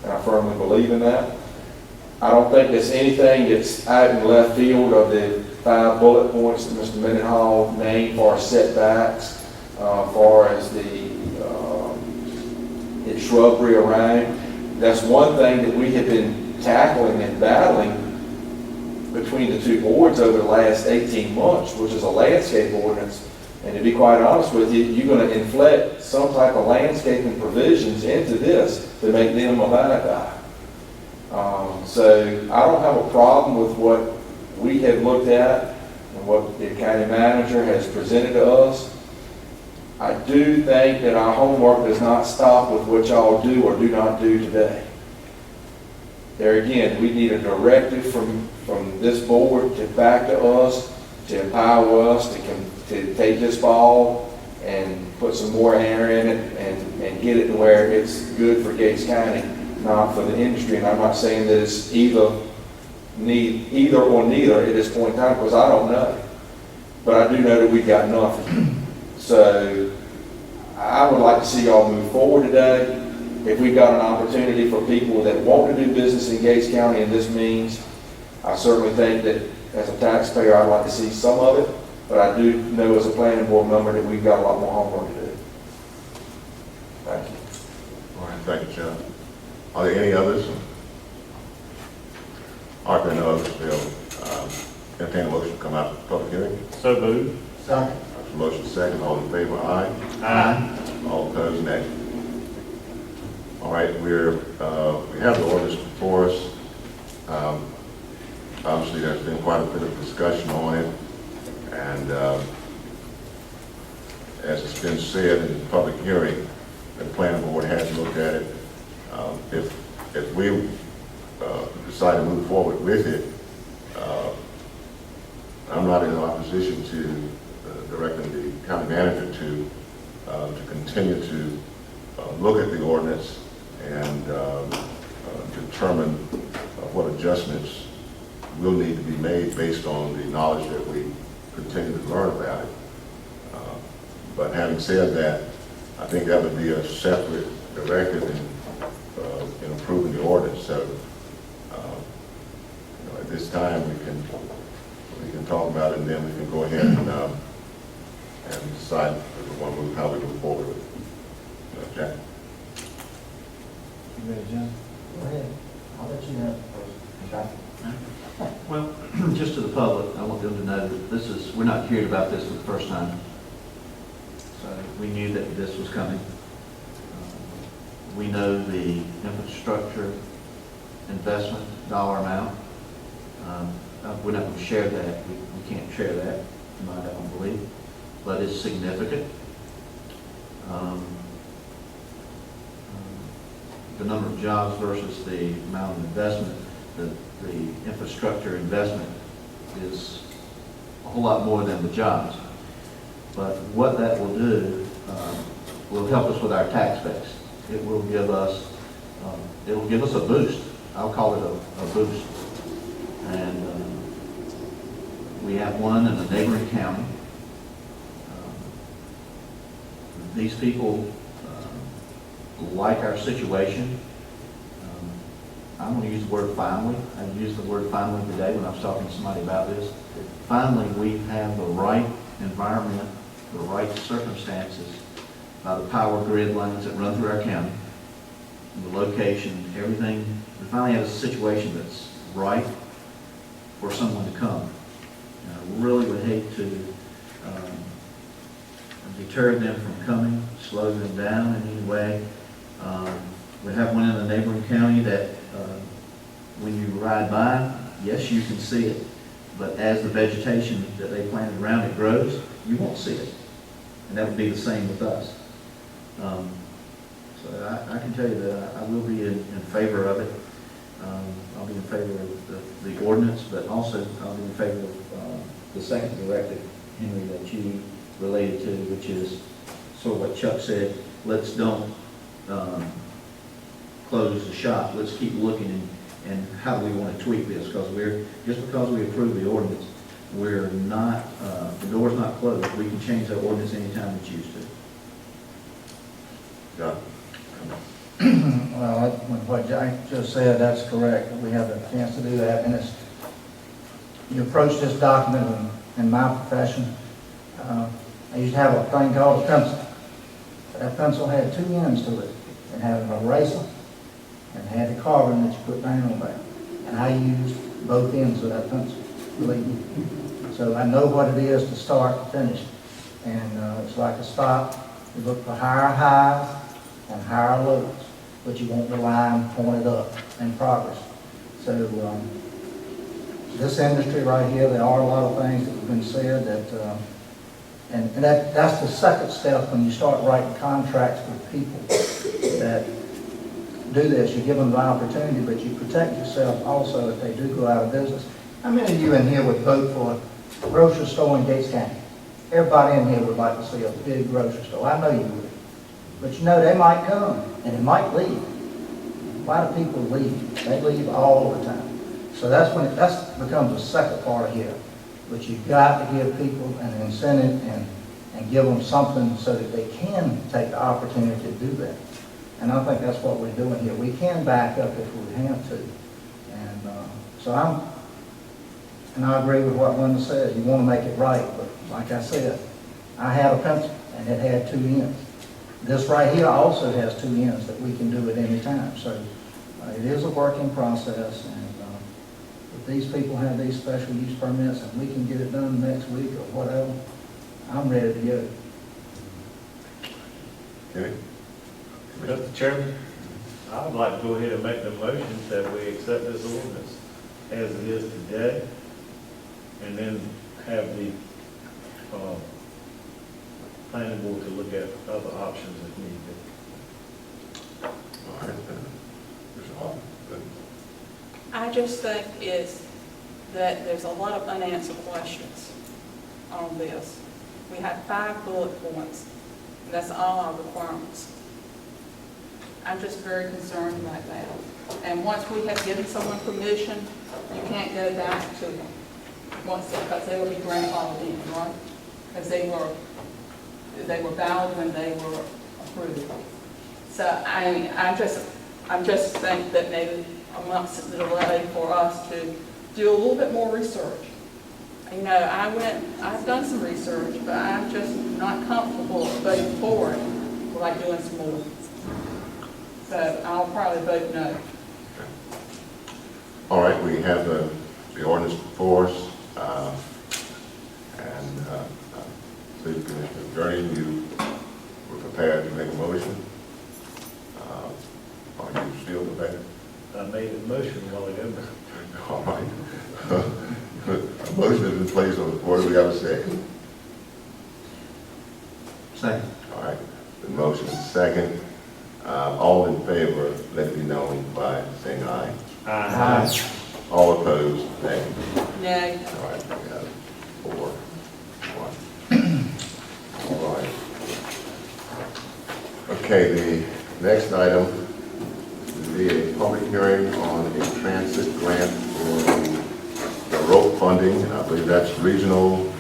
And I firmly believe in that. I don't think there's anything that's out in left field of the 5 bullet points that Mr. Mendenhall named for our setbacks, far as the shrubbery around. That's one thing that we have been tackling and battling between the 2 boards over the last 18 months, which is a landscape ordinance. And to be quite honest with you, you're going to inflect some type of landscaping provisions into this to make them abide by. So I don't have a problem with what we have looked at and what the county manager has presented to us. I do think that our homework does not stop with what y'all do or do not do today. There again, we need a directive from this board to back to us, to empower us to take this ball and put some more air in it and get it to where it's good for Gates County, not for the industry. And I'm not saying that it's either or neither at this point in time, because I don't know. But I do know that we've got nothing. So I would like to see y'all move forward today. If we've got an opportunity for people that want to do business in Gates County and this means, I certainly think that as a taxpayer, I'd like to see some of it. But I do know as a planning board member that we've got a lot more homework to do. Thank you. All right, thank you, John. Are there any others? Are there no others? They'll entertain a motion to come out of the public hearing. So moved. Second. Motion second, all in favor, aye. Aye. All opposed, nay. All right, we have the ordinance before us. Obviously, there's been quite a bit of discussion on it, and as it's been said in the public hearing, the planning board has looked at it. If we decide to move forward with it, I'm not in opposition to directing the county manager to continue to look at the ordinance and determine what adjustments will need to be made based on the knowledge that we continue to learn about it. But having said that, I think that would be a separate directive in improving the ordinance. So at this time we can talk about it, and then we can go ahead and decide if we want to move, how we move forward with it. Jack? You ready, John? Go ahead. I'll let you know first. Okay. Well, just to the public, I want them to know that we're not hearing about this for the first time. So we knew that this was coming. We know the infrastructure investment dollar amount. We're not going to share that. We can't share that tonight, I don't believe. But it's significant. The number of jobs versus the amount of investment, the infrastructure investment is a whole lot more than the jobs. But what that will do will help us with our tax base. It will give us a boost. I'll call it a boost. And we have one in a neighboring county. These people like our situation. I'm going to use the word finally. I used the word finally today when I was talking to somebody about this. Finally, we have the right environment, the right circumstances, the power grid lines that run through our county, the location, everything. We finally have a situation that's right for someone to come. I really would hate to deter them from coming, slow them down in any way. We have one in a neighboring county that when you ride by, yes, you can see it, but as the vegetation that they planted around it grows, you won't see it. And that would be the same with us. So I can tell you that I will be in favor of it. I'll be in favor of the ordinance, but also I'll be in favor of the second directive, Henry, that you related to, which is sort of what Chuck said. Let's don't close the shop. Let's keep looking and how do we want to tweak this? Because just because we approve the ordinance, we're not, the door's not closed. We can change that ordinance anytime we choose to. Yeah. Well, what Jack just said, that's correct. We have a chance to do that. And you approach this document in my profession. I used to have a thing called a pencil. That pencil had two ends to it. It had an eraser and had the carbon that you put down on there. And I used both ends of that pencil, believe me. So I know what it is to start and finish. And it's like a stop. You look for higher highs and higher lows, but you want the line pointed up in progress. So this industry right here, there are a lot of things that have been said that, and that's the second step when you start writing contracts with people that do this. You give them the opportunity, but you protect yourself also if they do go out of business. How many of you in here would vote for a grocery store in Gates County? everybody in here would like to see a big grocery store. I know you would. But you know, they might come and they might leave. A lot of people leave. They leave all the time. So that's when that becomes a second part of here. But you've got to give people an incentive and give them something so that they can take the opportunity to do that. And I think that's what we're doing here. We can back up if we have to. And and I agree with what Linda said. You want to make it right, but like I said, I had a pencil and it had 2 ends. This right here also has 2 ends that we can do at any time. So it is a working process, and if these people have these special use permits and we can get it done next week or whatever, I'm ready to go. Okay. Mr. Chairman, I would like to go ahead and make the motion that we accept this ordinance as it is today, and then have the planning board to look at other options if need be. All right, Mr. Hall. I just think that there's a lot of unanswered questions on this. We have 5 bullet points, and that's all our requirements. I'm just very concerned about that. And once we have given someone permission, you can't go back to them because they will be grandfathered in, right? Because they were valid when they were approved. So I just think that maybe a month's delay for us to do a little bit more research. You know, I've done some research, but I'm just not comfortable voting for it without doing some more. So I'll probably vote no. All right, we have the ordinance before us, City Commissioner Gurney, you were prepared to make a motion. Are you still prepared? I made a motion a while ago. All right. A motion is in place on the floor. We have a second. Second. All right. The motion is second. All in favor, let it be known by saying aye. Aye. All opposed, nay. Nay. All right, we have 4, 1. All right. Okay, the next item will be a public hearing on a transit grant for the rope funding. I believe that's regional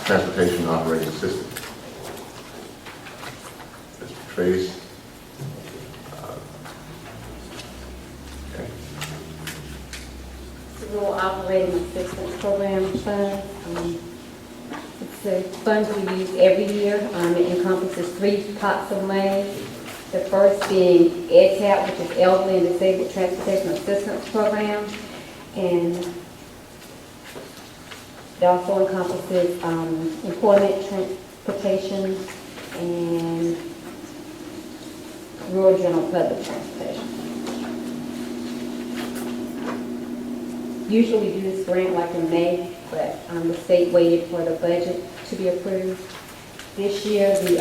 transportation operating system. Mr. Trace. Okay. Rural Operating Assistance Program funds. It's the funds we use every year. It encompasses 3 pots of money. The first being EDTAP, which is Elderly and Disabled Transportation Assistance Program. And it also encompasses employment, transportation, and rural general public transportation. Usually we do this grant like in May, but the state waited for the budget to be approved. This year, the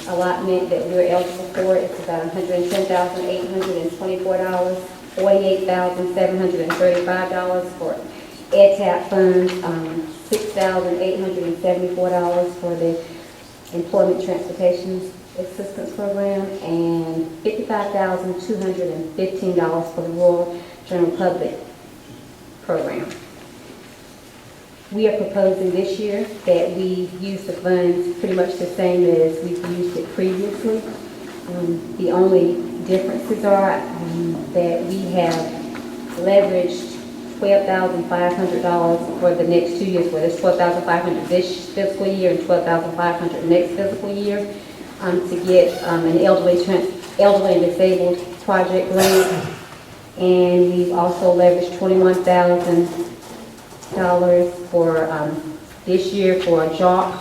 allotment that we're eligible for is about $110,824, $48,735 for EDTAP funds, $6,874 for the Employment Transportation Assistance Program, and $55,215 for the Rural General Public Program. We are proposing this year that we use the funds pretty much the same as we've used it previously. The only differences are that we have leveraged $12,500 for the next 2 years, where there's $12,500 this fiscal year and $12,500 next fiscal year, to get an elderly and disabled project grant. And we've also leveraged $21,000 for this year for a JOC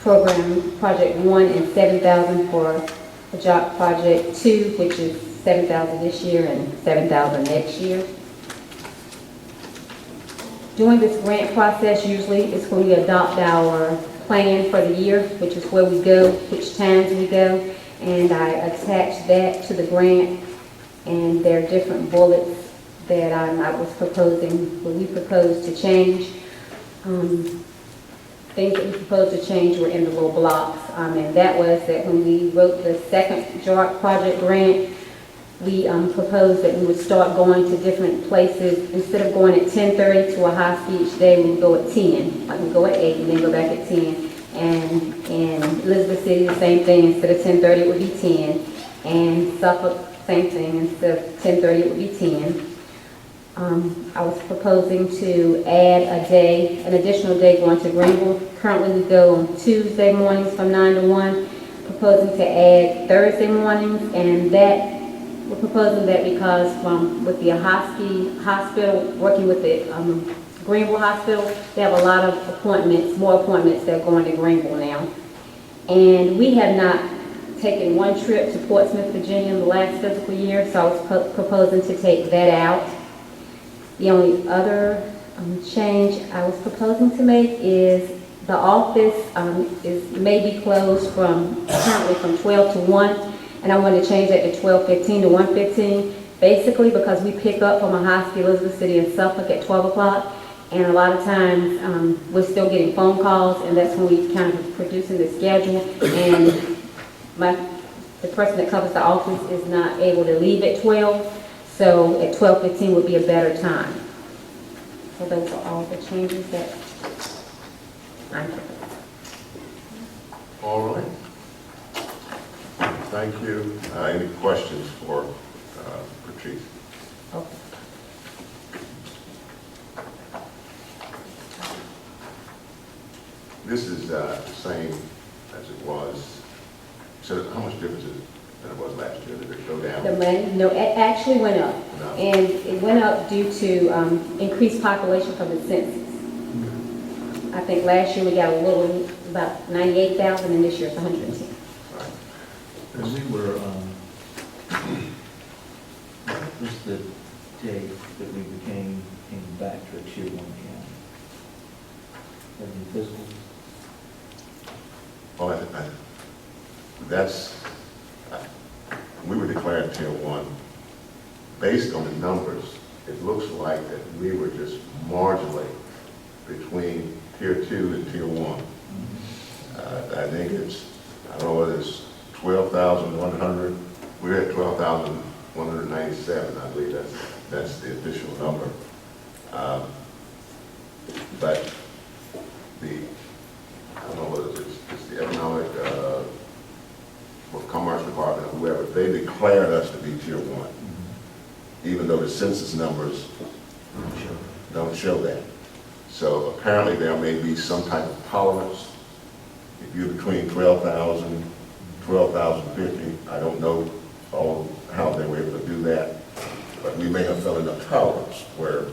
program, Project 1, and $7,000 for a JOC Project 2, which is $7,000 this year and $7,000 next year. During this grant process, usually it's when we adopt our plan for the year, which is where we go, which times we go, and I attach that to the grant, and there are different bullets that I was proposing, what we proposed to change. things that we proposed to change were in the little blocks. And that was that when we wrote the second JARC project grant, we proposed that we would start going to different places. Instead of going at 10:30 to a high speed each day, we would go at 10. Like we go at 8 and then go back at 10. And in Elizabeth City, the same thing. Instead of 10:30, it would be 10. And Suffolk, same thing. Instead of 10:30, it would be 10. I was proposing to add a day, an additional day going to Greenville. Currently, we go on Tuesday mornings from 9 to 1. Proposing to add Thursday mornings, and that we're proposing that because with the Hosky Hospital, working with the Greenville Hospital, they have a lot of appointments, more appointments that are going to Greenville now. And we have not taken one trip to Portsmouth, Virginia in the last fiscal year, so I was proposing to take that out. The only other change I was proposing to make is the office may be closed currently from 12 to 1, and I wanted to change that to 12:15 to 1:15, basically because we pick up from Ahoskie, Elizabeth City, and Suffolk at 12 o'clock, and a lot of times we're still getting phone calls, and that's when we kind of producing the schedule, and the person that covers the office is not able to leave at 12, so at 12:15 would be a better time. So those are all the changes that I'm proposing. All right. Thank you. Any questions for Chief? Okay. This is the same as it was. So how much difference is it than it was last year? Did it go down? The money, no, it actually went up. No. And it went up due to increased population from the census. I think last year we got a little, about 98,000, and this year it's 110. When we were, what was the day that we came back to a Tier 1 county? Was it fiscal? Well, we were declared Tier 1. Based on the numbers, it looks like that we were just marginally between Tier 2 and Tier 1. I think I don't know whether it's 12,100. We're at 12,197. I believe that's the official number. But I don't know whether it's the economic or commerce department or whoever, they declared us to be Tier 1, even though the census numbers don't show that. So apparently there may be some type of tolerance. If you're between 12,000, 12,050, I don't know how they were able to do that, but we may have felt enough tolerance where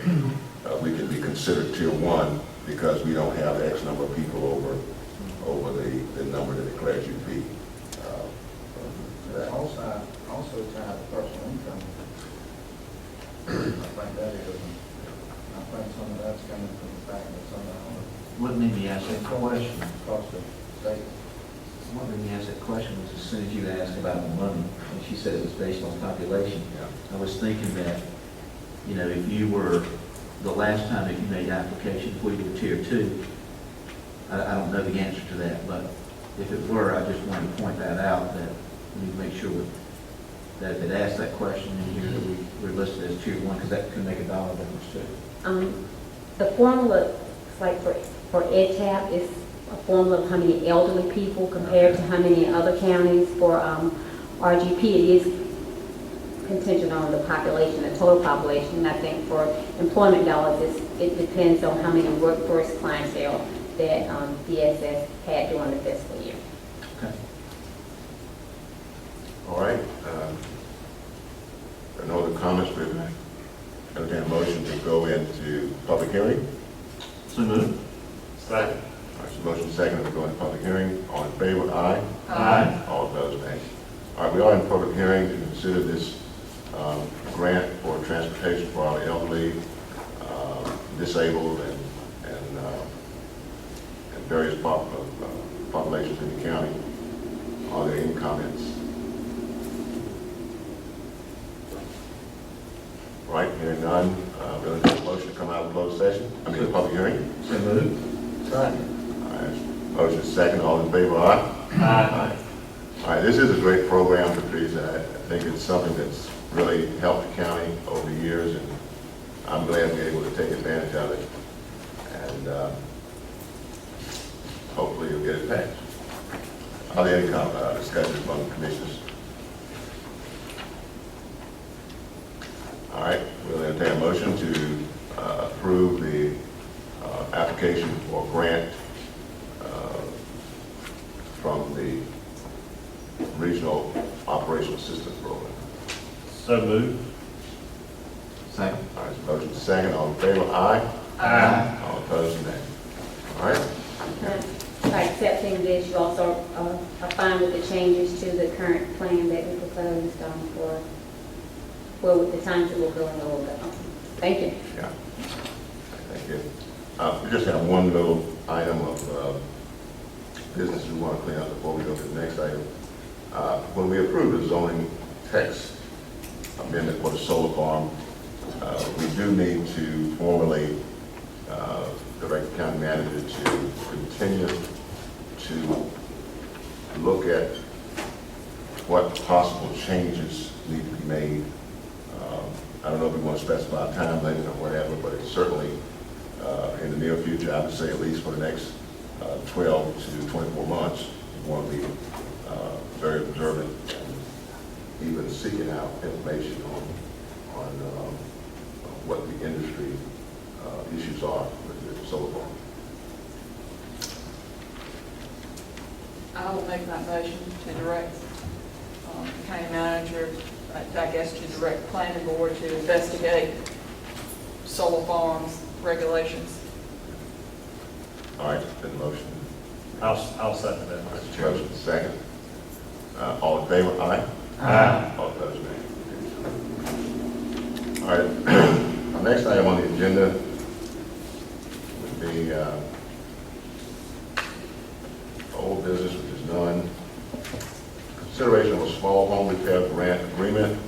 we can be considered Tier 1 because we don't have X number of people over the number that declares you to be. Also tied to personal income. I think that is, I think some of that's coming from the fact that some of What made me ask that question? the cost of state. What made me ask that question was as soon as you asked about the money, and she said it was based on population. I was thinking that, you know, if you were, the last time that you made application, if we were Tier 2, I don't know the answer to that, but if it were, I just wanted to point that out, that we need to make sure that if it asked that question in here, that we're listed as Tier 1, because that could make a dollar difference too. The formula, like for EdTap, is a formula of how many elderly people compared to how many other counties. For RGP, it is contingent on the population, the total population. And I think for employment dollars, it depends on how many workforce clientele that DSS had during the fiscal year. Okay. All right. No other comments, but entertain a motion to go into public hearing. So moved. Second. All right, so motion second to go into public hearing. All in favor, aye. Aye. All opposed, nay. All right, we are in public hearing to consider this grant for transportation for our elderly, disabled, and various populations in the county. Are there any comments? All right, hearing none, we'll entertain a motion to come out of closed session. I mean, public hearing. So moved. All right, Motion is second, all in favor, aye? Aye. All right, this is a great program, Patrice. I think it's something that's really helped the county over the years, and I'm glad we're able to take advantage of it. And hopefully you'll get it passed. Are there any discussions among the commissioners? All right, we'll entertain a motion to approve the application for grant from the Regional Operational Assistance Program. So moved. Second. All right, so motion is second, all in favor, aye? Aye. All opposed, nay. All right, By accepting this, you also are fine with the changes to the current plan that we proposed with the times that we'll go in a little bit. Thank you. yeah. Thank you. We just have one little item of business we want to clean up before we go to the next item. When we approve the zoning text amendment for the solar farm, we do need to formally direct the county manager to continue to look at what possible changes need to be made. I don't know if we want to specify a time limit or whatever, but it's certainly in the near future, I would say at least for the next 12 to 24 months, we want to be very observant and even seeking out information on what the industry issues are with the solar farm. I will make that motion to direct the county manager, I guess to direct the planning board to investigate solar farms regulations. All right, then motion. I'll second that. All right, motion second. All in favor, aye? Aye. All opposed, nay. All right, our next item on the agenda would be old business, which is none. Consideration of a small home repair grant agreement.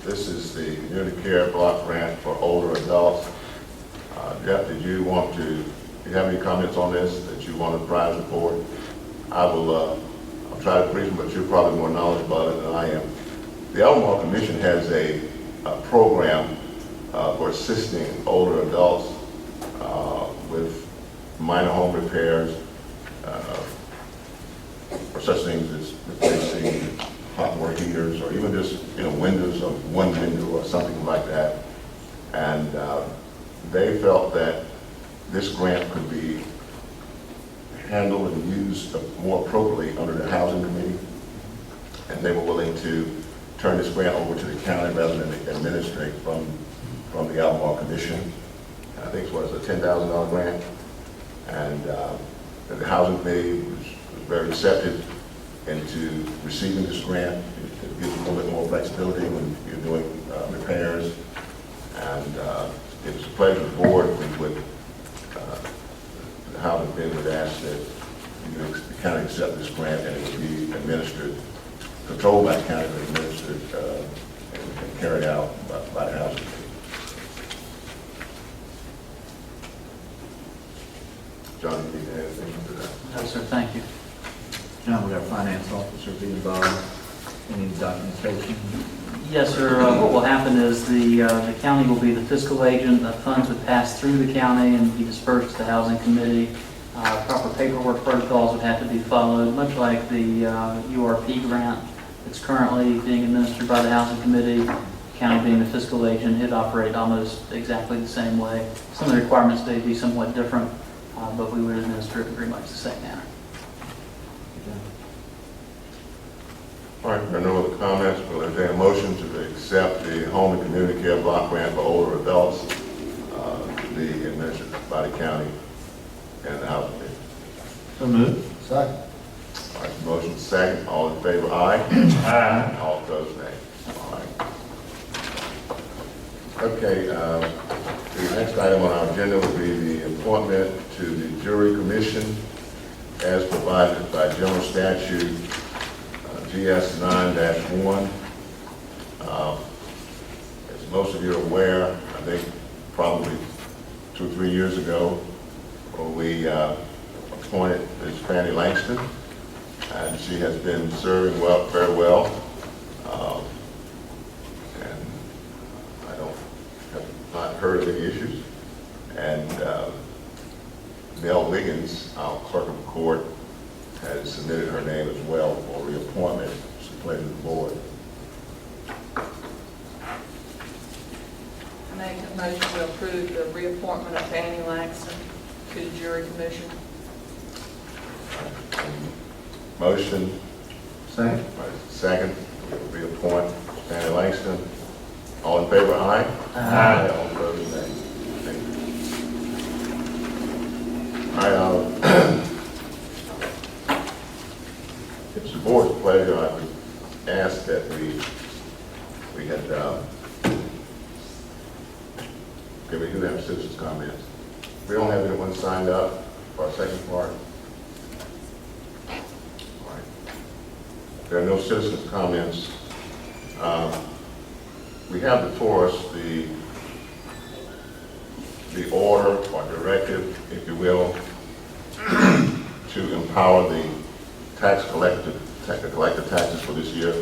This is the community care block grant for older adults. Jeff, did you have any comments on this that you want to provide the board? I'll try to brief, but you're probably more knowledgeable about it than I am. The Albemarle Commission has a program for assisting older adults with minor home repairs, or such things as replacing hot water heaters, or even just windows of one window or something like that. And they felt that this grant could be handled and used more appropriately under the housing committee, and they were willing to turn this grant over to the county rather than administrate from the Albemarle Commission. And I think it was a $10,000 grant, and the housing committee was very receptive into receiving this grant. It gives you a little bit more flexibility when you're doing repairs, and it was a pleasure to the board. The housing committee would ask that the county accept this grant, and it would be administered, controlled by the county, but administered and carried out by the housing committee. John, you need to add anything to that? No, sir, thank you. John, would our finance officer be involved in any documentation? Yes, sir. What will happen is the county will be the fiscal agent. The funds would pass through the county and be dispersed to the housing committee. Proper paperwork protocols would have to be followed, much like the URP grant that's currently being administered by the housing committee. The county being the fiscal agent, it'd operate almost exactly the same way. Some of the requirements may be somewhat different, but we would administer it in pretty much the same manner. All right, there are no other comments. We'll entertain a motion to accept the home and community care block grant for older adults to be administered by the county and the housing committee. So moved. Second. All right, motion second. All in favor, aye? Aye. All opposed, nay. All right. Okay, the next item on our agenda will be the appointment to the jury commission as provided by General Statute GS 9-1. As most of you are aware, I think probably 2 or 3 years ago, we appointed Ms. Fanny Langston, and she has been serving very well. And I have not heard of any issues. And Mel Wiggins, our clerk of court, has submitted her name as well for reappointment. She's a pleasure to the board. I make a motion to approve the reappointment of Fanny Langston to the jury commission. Motion, Second. second, to reappoint Fanny Langston. All in favor, aye? Aye. All opposed, nay. Thank you. All right, it's the board's pleasure. I would ask that we had, okay, we do have citizens' comments. We don't have anyone signed up for our second part. All right. There are no citizens' comments. We have before us the order or directive, if you will, to empower the tax collector to collect the taxes for this year.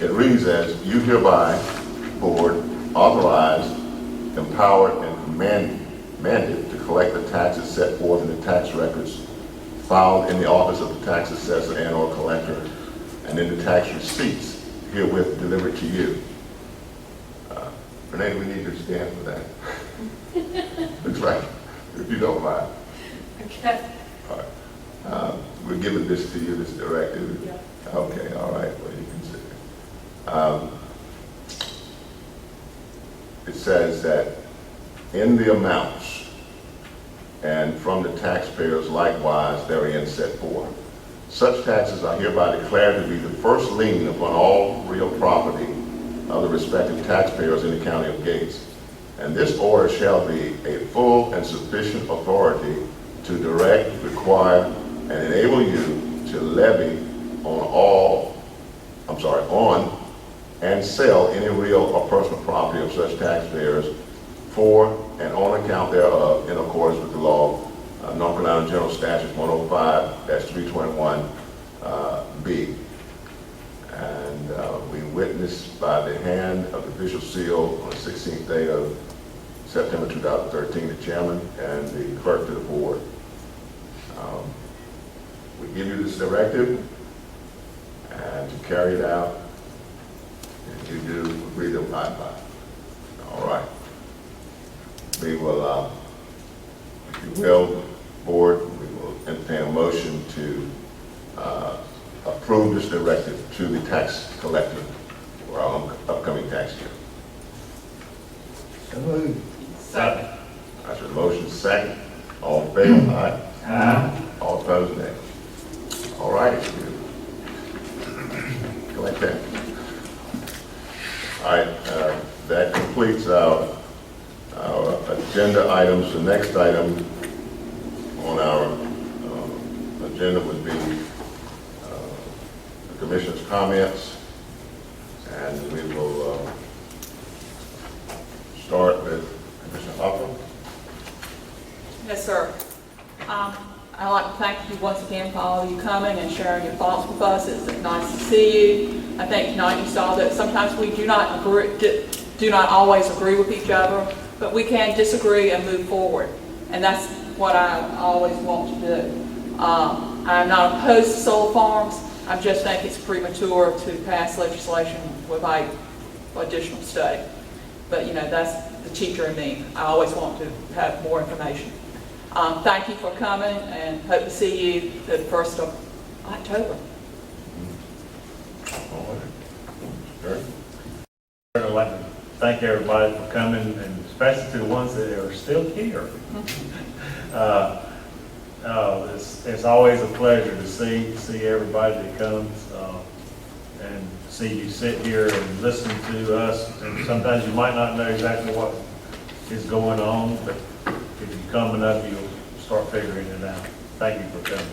It reads as, you hereby, board, authorize, empowered, and commanded to collect the taxes set forth in the tax records filed in the office of the tax assessor and or collector, and in the tax receipts herewith delivered to you. Renee, we need you to stand for that. Looks like, if you don't mind. Okay. All right. We're giving this to you, this directive. Yeah. Okay, all right, well, you consider. It says that in the amounts and from the taxpayers likewise therein set forth, such taxes are hereby declared to be the first lien upon all real property of the respective taxpayers in the county of Gates. And this order shall be a full and sufficient authority to direct, require, and enable you to levy on and sell any real or personal property of such taxpayers for and on account thereof in accordance with the law, North Carolina General Statute 105-321B. And we witnessed by the hand of the official seal on the 16th day of September 2013, the chairman and the clerk to the board. We give you this directive, and to carry it out, and you do agree to abide by it. All right. We will, if you will, board, we will entertain a motion to approve this directive to the tax collector for our upcoming tax year. So moved. Second. That's a motion, second. All in favor? Aye. Aye. All opposed, nay. All righty. Go like that. All right, that completes our agenda items. The next item on our agenda would be the commission's comments, and we will start with Commissioner Hopper. Yes, sir. I'd like to thank you once again for all of you coming and sharing your thoughts with us. It's nice to see you. I think tonight you saw that sometimes we do not always agree with each other, but we can disagree and move forward. And that's what I always want to do. I'm not opposed to solar farms. I just think it's premature to pass legislation without additional study. But you know, that's the teacher in me. I always want to have more information. Thank you for coming, and hope to see you the 1st of October. I'd like to thank everybody for coming, and especially to the ones that are still here. It's always a pleasure to see everybody that comes and see you sit here and listen to us. And sometimes you might not know exactly what is going on, but if you come enough, you'll start figuring it out. Thank you for coming.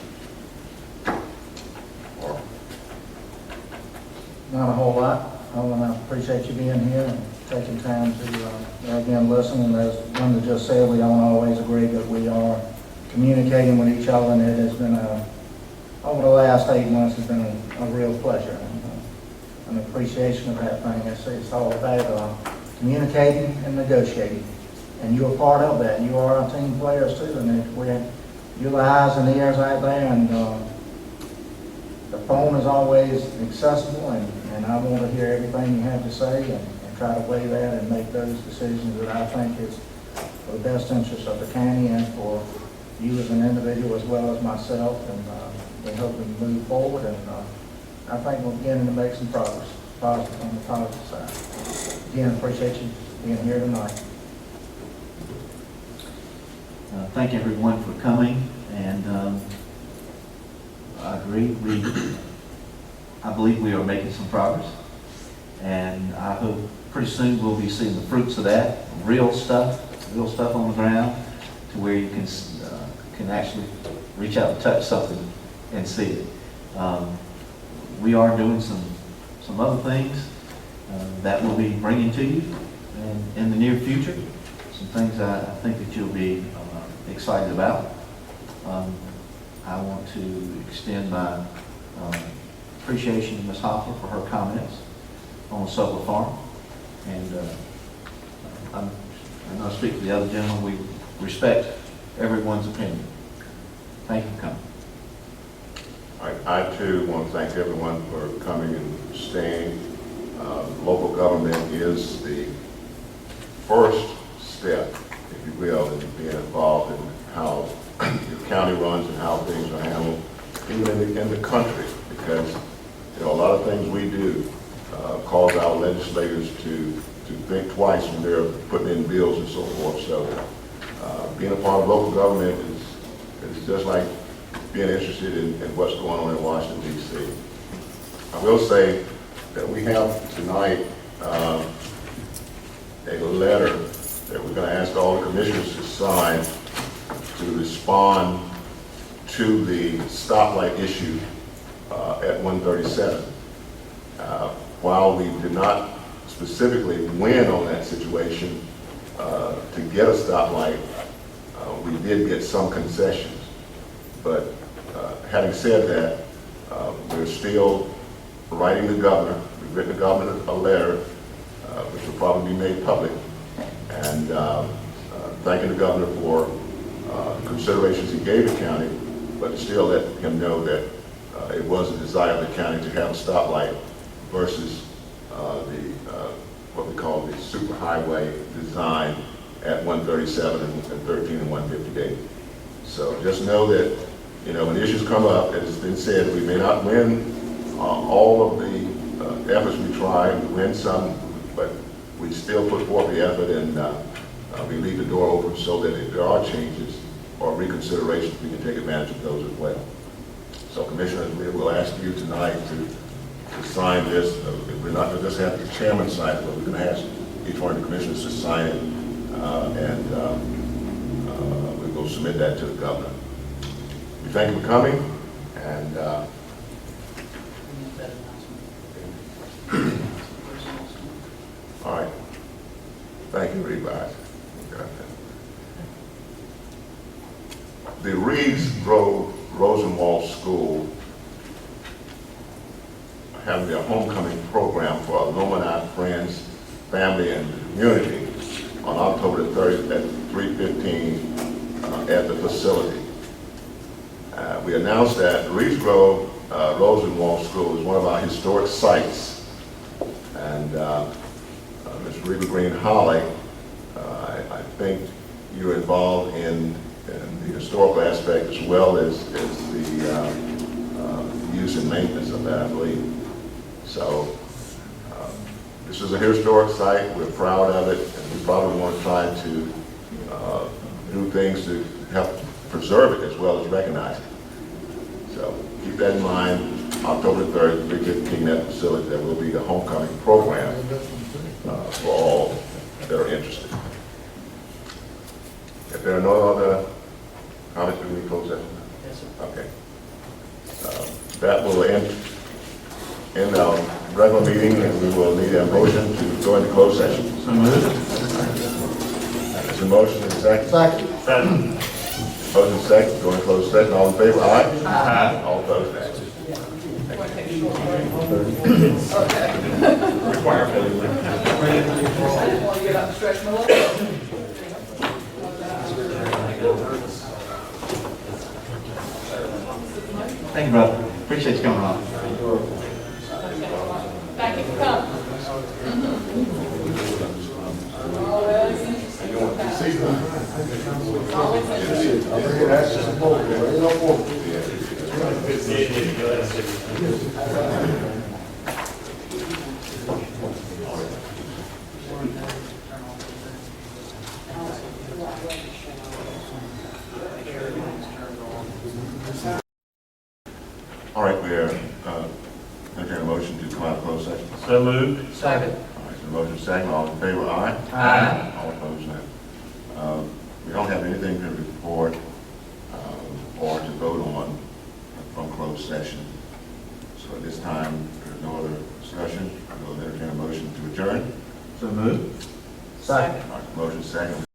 Not a whole lot. I want to appreciate you being here and taking time to, again, listen. And as Linda just said, we don't always agree, but we are communicating with each other, and it has been over the last 8 months, has been a real pleasure. And an appreciation of that thing. It's all about communicating and negotiating. And you're a part of that. You are our team players too, and you're the eyes and the ears out there, and the phone is always accessible, and I want to hear everything you have to say and try to weigh that and make those decisions that I think is for the best interest of the county and for you as an individual as well as myself, and we hope we can move forward, and I think we're beginning to make some progress, positive on the positive side. Again, appreciate you being here tonight. Thank everyone for coming, and I agree. I believe we are making some progress, and I hope pretty soon we'll be seeing the fruits of that, real stuff on the ground, to where you can actually reach out and touch something and see it. We are doing some other things that we'll be bringing to you in the near future. Some things I think that you'll be excited about. I want to extend my appreciation to Ms. Hopper for her comments on the Soper Farm. And I'm going to speak to the other gentleman. We respect everyone's opinion. Thank you for coming. All right, I too want to thank everyone for coming and staying. Local government is the first step, if you will, in being involved in how your county runs and how things are handled, even in the country, because a lot of things we do cause our legislators to think twice when they're putting in bills and so forth. So being a part of local government is just like being interested in what's going on in Washington, D.C. I will say that we have tonight a letter that we're going to ask all the commissioners to sign to respond to the stoplight issue at 137. While we did not specifically win on that situation to get a stoplight, we did get some concessions. But having said that, we're still writing the governor. We've written the governor a letter, which will probably be made public, and thanking the governor for considerations he gave the county, but to still let him know that it was a desire of the county to have a stoplight versus what we call the superhighway design at 137 and 13 and 158. So just know that, when issues come up, as has been said, we may not win all of the efforts we try. We win some, but we still put forth the effort, and we leave the door open so that if there are changes or reconsiderations, we can take advantage of those as well. So, Commissioners, we will ask you tonight to sign this. We're not going to just have the chairman sign it, but we're going to ask each one of the commissioners to sign it, and we will submit that to the governor. We thank you for coming, and all right. Thank you, Reed. The Reeves Grove Rosenwald School having their homecoming program for alumni, friends, family, and the community on October the 30th at 3:15 at the facility. We announced that Reeves Grove Rosenwald School is one of our historic sites, and Ms. Reba Green Holly, I think you're involved in the historical aspect as well as the use and maintenance of that, I believe. So this is a historic site. We're proud of it, and we probably want to try to do things to help preserve it as well as recognize it. So keep that in mind. October 3rd, 3:15 at the facility, there will be the homecoming program for all that are interested. If there are no other comments, do we close that? Yes, sir. Okay. That will end our regular meeting, and we will need a motion to go into closed session. So moved. There's a motion and a second. Second. Motion second, go into closed session. All in favor? Aye. Aye. All opposed? Nay. I didn't want to get up and stretch my legs. Thank you, brother. Appreciate you coming on. Thank you for coming. All right, we're entertaining a motion to come out of closed session. So moved. Second. All right, so motion second, all in favor? Aye. Aye. All opposed? No. We don't have anything to report or to vote on from closed session. So at this time, there's no other discussion. I will entertain a motion to adjourn. So moved. Second. All right, motion second,